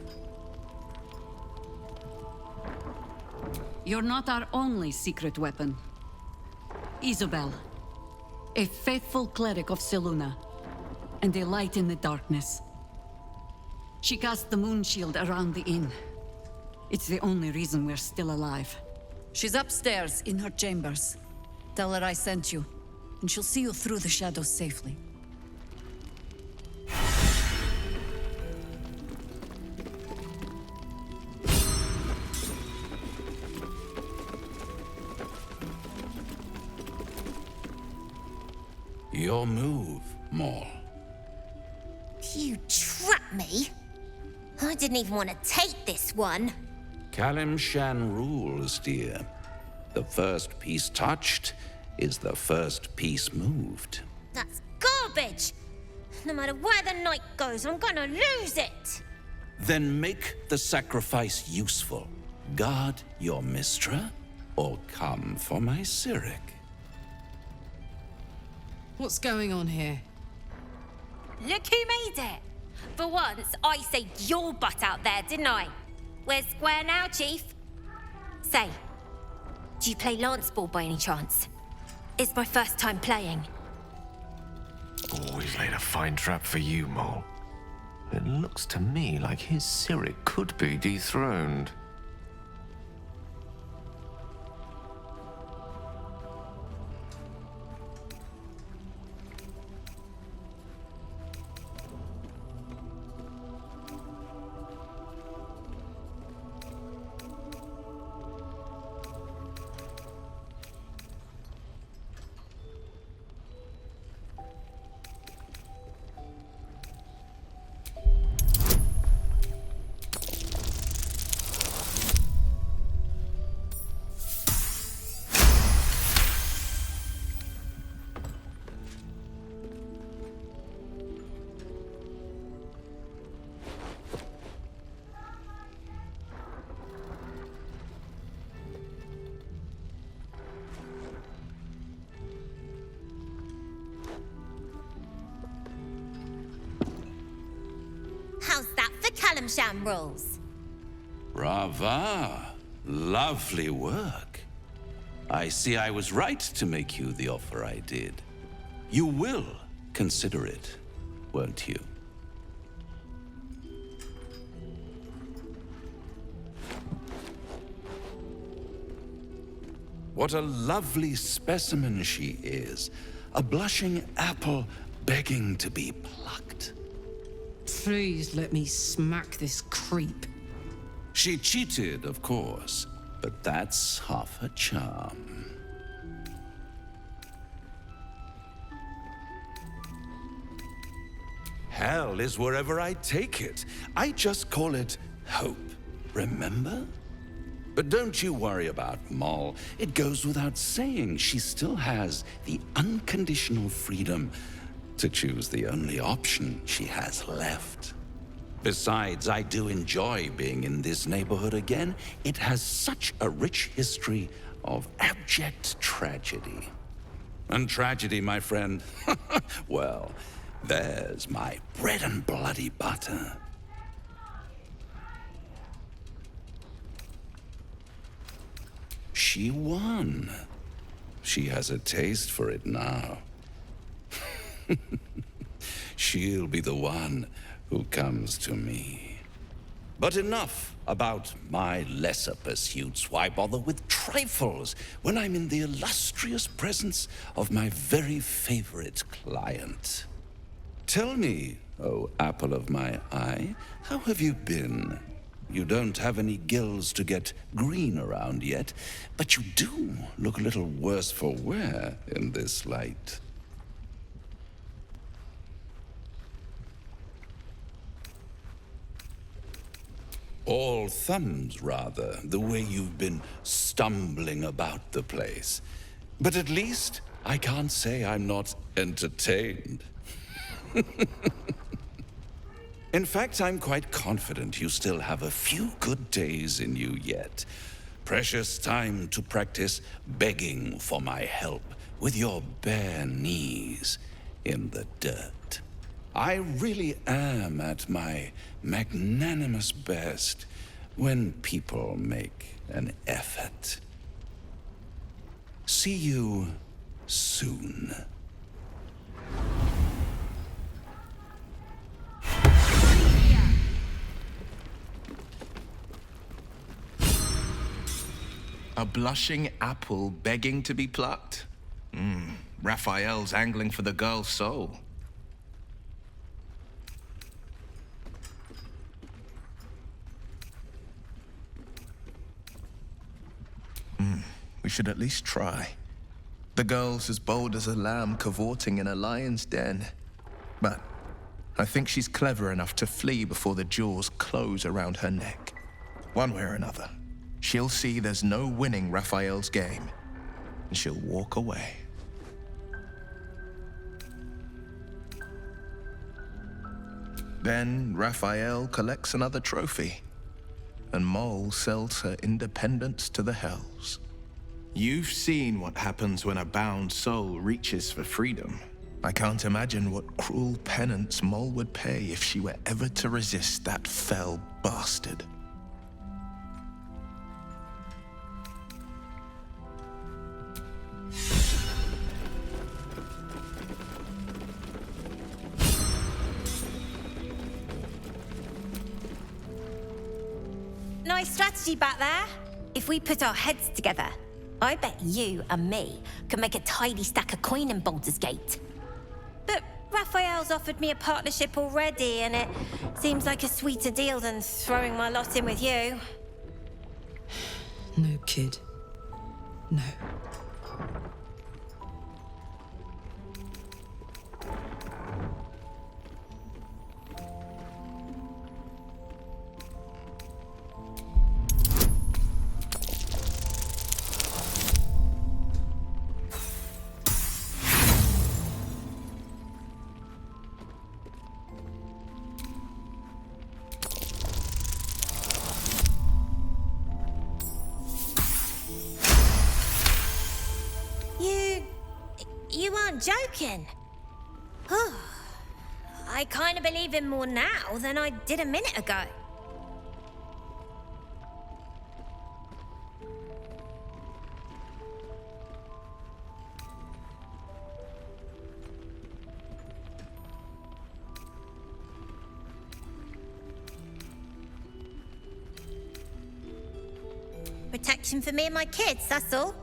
You're not our only secret weapon. Isobel, a faithful cleric of Selûne, and a light in the darkness. She cast the moon shield around the inn. It's the only reason we're still alive. She's upstairs in her chambers. Tell her I sent you, and she'll see you through the shadows safely.
Your move, Maul.
You trapped me? I didn't even want to take this one.
Kalimshan rules, dear. The first piece touched is the first piece moved.
That's garbage! No matter where the night goes, I'm gonna lose it!
Then make the sacrifice useful. Guard your Mistra, or come for my Cyric.
What's going on here?
Look who made it! For once, I saved your butt out there, didn't I? We're square now, Chief. Say, do you play lance ball by any chance? It's my first time playing.
Always laid a fine trap for you, Mole. It looks to me like his Cyric could be dethroned.
Sham rules.
Brava. Lovely work. I see I was right to make you the offer I did. You will consider it, won't you? What a lovely specimen she is. A blushing apple begging to be plucked.
Please let me smack this creep.
She cheated, of course, but that's half her charm. Hell is wherever I take it. I just call it hope, remember? But don't you worry about Moll. It goes without saying she still has the unconditional freedom to choose the only option she has left. Besides, I do enjoy being in this neighborhood again. It has such a rich history of abject tragedy. And tragedy, my friend, well, there's my bread and bloody butter. She won. She has a taste for it now. She'll be the one who comes to me. But enough about my lesser pursuits. Why bother with trifles when I'm in the illustrious presence of my very favorite client? Tell me, oh apple of my eye, how have you been? You don't have any gills to get green around yet, but you do look a little worse for wear in this light. All thumbs, rather, the way you've been stumbling about the place. But at least I can't say I'm not entertained. In fact, I'm quite confident you still have a few good days in you yet. Precious time to practice begging for my help with your bare knees in the dirt. I really am at my magnanimous best when people make an effort. See you soon.
A blushing apple begging to be plucked? Raphael's angling for the girl's soul. We should at least try. The girl's as bold as a lamb cavorting in a lion's den. But I think she's clever enough to flee before the jaws close around her neck. One way or another, she'll see there's no winning Raphael's game, and she'll walk away. Then Raphael collects another trophy, and Moll sells her independence to the Hells. You've seen what happens when a bound soul reaches for freedom. I can't imagine what cruel penance Moll would pay if she were ever to resist that fell bastard.
Nice strategy back there. If we put our heads together, I bet you and me can make a tidy stack of coin in Baldur's Gate. But Raphael's offered me a partnership already, and it seems like a sweeter deal than throwing my lot in with you.
No, kid. No.
You aren't joking. I kind of believe him more now than I did a minute ago. protection for me and my kids, that's all.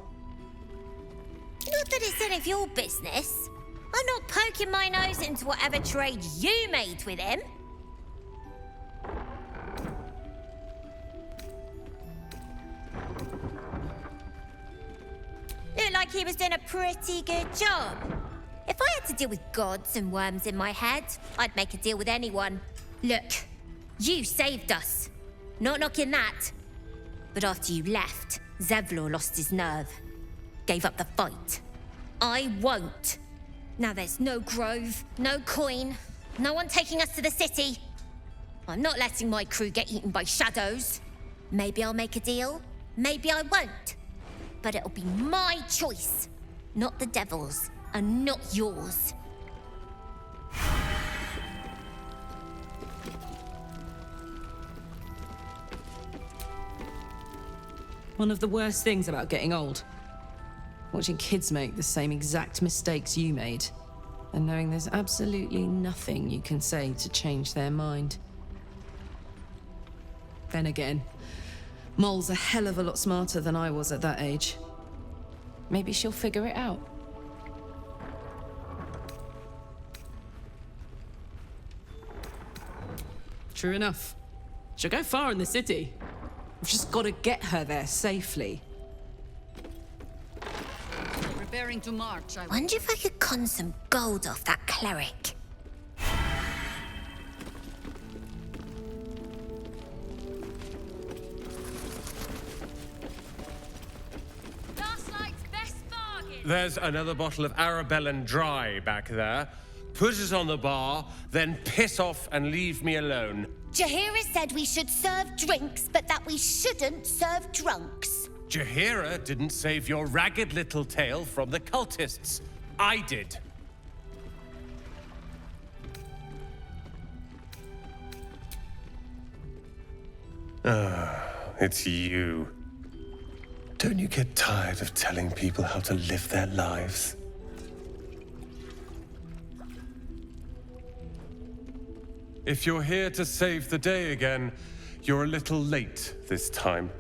Not that it's any of your business. I'm not poking my nose into whatever trade you made with him. Looked like he was doing a pretty good job. If I had to deal with gods and worms in my head, I'd make a deal with anyone. Look, you saved us. Not knocking that. But after you left, Zevlor lost his nerve. Gave up the fight. I won't. Now there's no grove, no coin, no one taking us to the city. I'm not letting my crew get eaten by shadows. Maybe I'll make a deal, maybe I won't. But it'll be my choice, not the devil's, and not yours.
One of the worst things about getting old. Watching kids make the same exact mistakes you made, and knowing there's absolutely nothing you can say to change their mind. Then again, Mol's a hell of a lot smarter than I was at that age. Maybe she'll figure it out. True enough. She'll go far in the city. We've just got to get her there safely.
Preparing to march, I
Wonder if I could con some gold off that cleric.
There's another bottle of Arabellan Dry back there. Put it on the bar, then piss off and leave me alone.
Jaheira said we should serve drinks, but that we shouldn't serve drunks.
Jaheira didn't save your ragged little tail from the cultists. I did.
It's you. Don't you get tired of telling people how to live their lives?
If you're here to save the day again, you're a little late this time.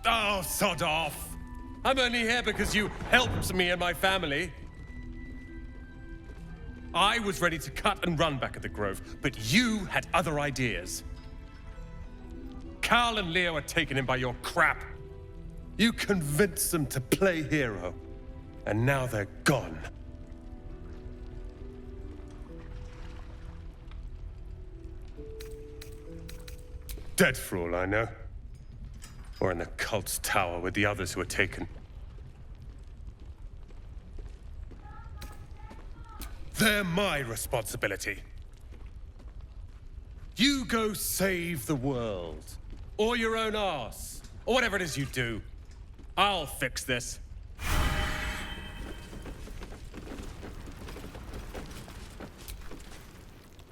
Oh, sod off! I'm only here because you helped me and my family. I was ready to cut and run back at the Grove, but you had other ideas. Carl and Leo were taken in by your crap. You convinced them to play hero, and now they're gone. Dead for all I know. Or in the cult's tower with the others who were taken. They're my responsibility. You go save the world. Or your own arse. Or whatever it is you do. I'll fix this.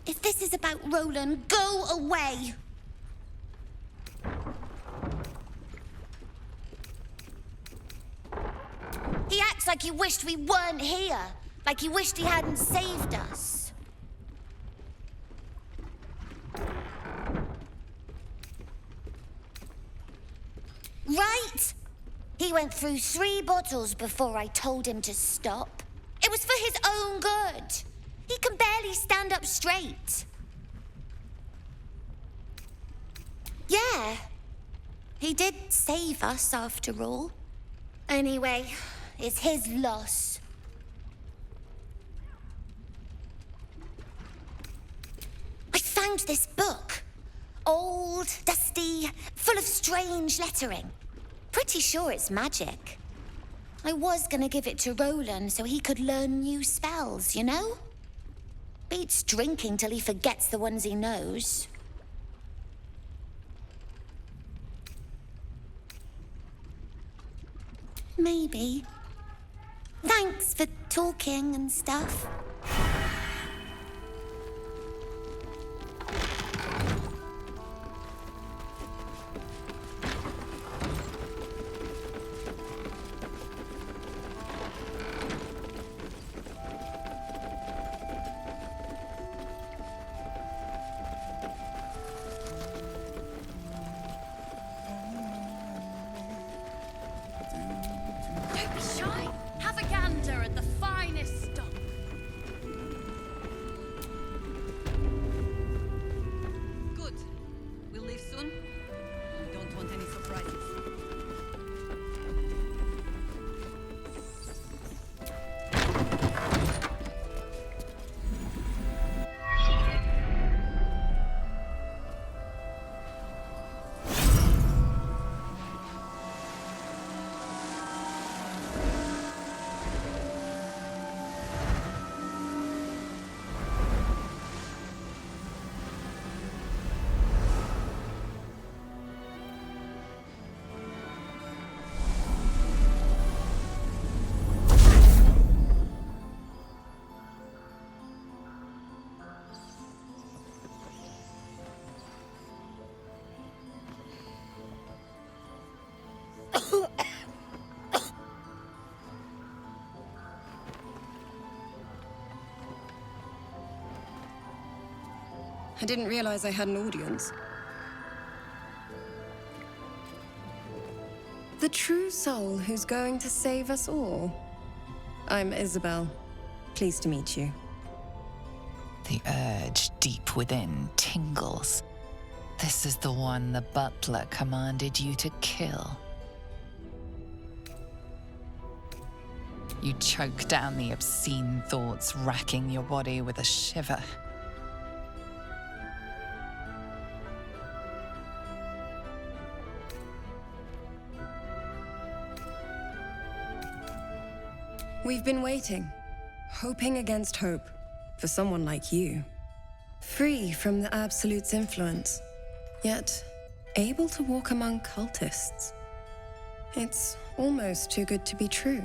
If this is about Roland, go away! He acts like he wished we weren't here. Like he wished he hadn't saved us. Right? He went through 3 bottles before I told him to stop. It was for his own good. He can barely stand up straight. Yeah. He did save us after all. Anyway, it's his loss. I found this book. Old, dusty, full of strange lettering. Pretty sure it's magic. I was gonna give it to Roland so he could learn new spells, you know? Beats drinking till he forgets the ones he knows. Maybe. Thanks for talking and stuff.
I didn't realize I had an audience. The true soul who's going to save us all. I'm Isabel. Pleased to meet you.
The urge deep within tingles. This is the one the butler commanded you to kill. You choke down the obscene thoughts racking your body with a shiver.
We've been waiting, hoping against hope, for someone like you. Free from the Absolute's influence, yet able to walk among cultists. It's almost too good to be true.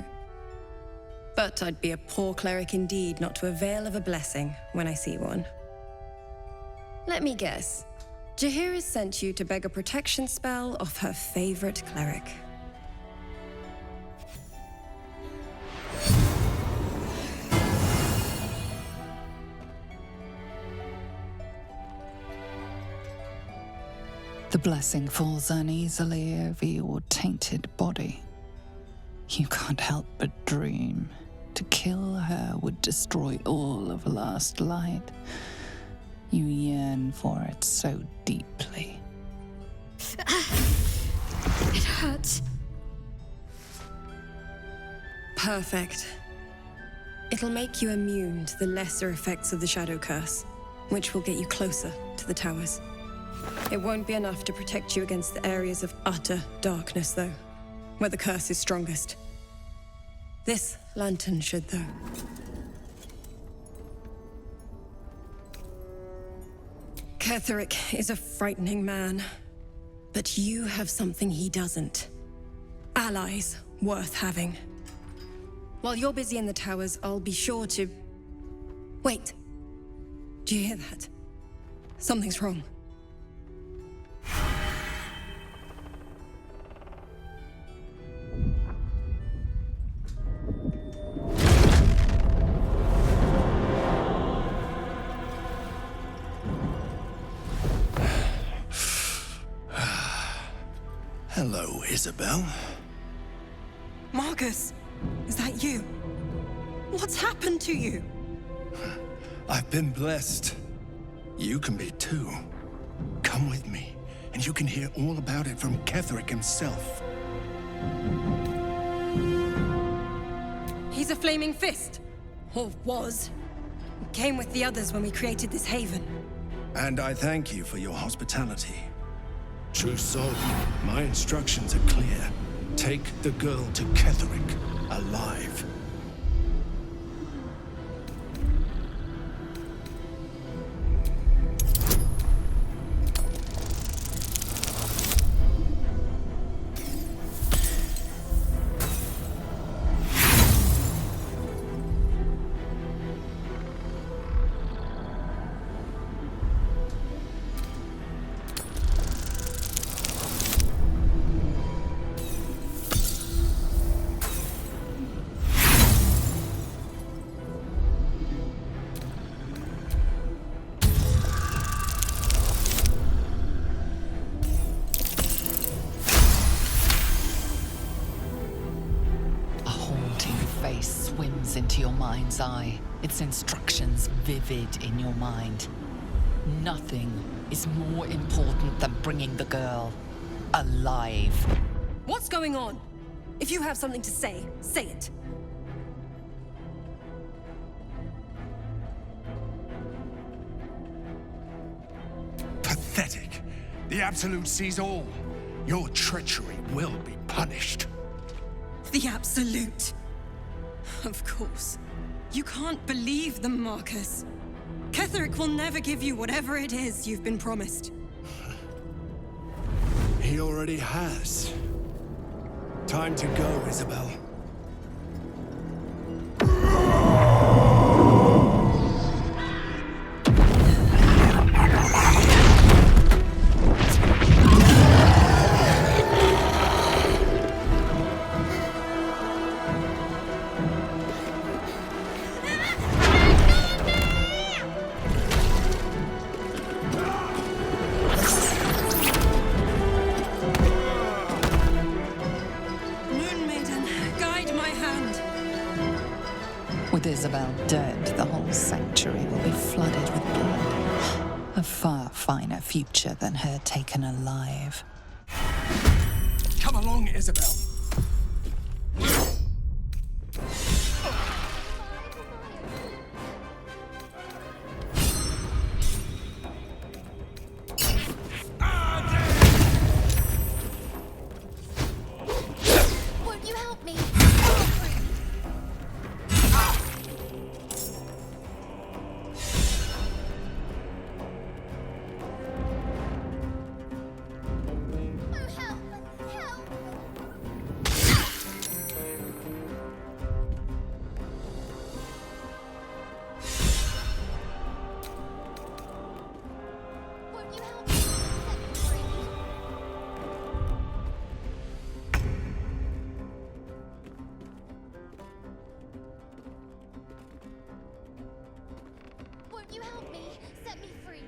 But I'd be a poor cleric indeed not to avail of a blessing when I see one. Let me guess. Jaheira sent you to beg a protection spell off her favorite cleric.
The blessing falls uneasily over your tainted body. You can't help but dream. To kill her would destroy all of last light. You yearn for it so deeply.
It hurts. Perfect. It'll make you immune to the lesser effects of the Shadow Curse, which will get you closer to the towers. It won't be enough to protect you against the areas of utter darkness, though, where the curse is strongest. This lantern should, though. Ketheric is a frightening man, but you have something he doesn't. Allies worth having. While you're busy in the towers, I'll be sure to... Wait. Do you hear that? Something's wrong.
Hello, Isabel.
Marcus, is that you? What's happened to you?
I've been blessed. You can be too. Come with me, and you can hear all about it from Ketheric himself.
He's a flaming fist. Or was. Came with the others when we created this haven.
And I thank you for your hospitality. True soul, my instructions are clear. Take the girl to Ketheric, alive.
Swims into your mind's eye, its instructions vivid in your mind. Nothing is more important than bringing the girl alive.
What's going on? If you have something to say, say it.
Pathetic. The Absolute sees all. Your treachery will be punished.
The Absolute. Of course. You can't believe them, Marcus. Ketheric will never give you whatever it is you've been promised.
He already has. Time to go, Isabel.
With Isabel dead, the whole sanctuary will be flooded with blood. A far finer future than her taken alive.
Come along, Isabel.
Won't you help me? Won't you help me? Set me free.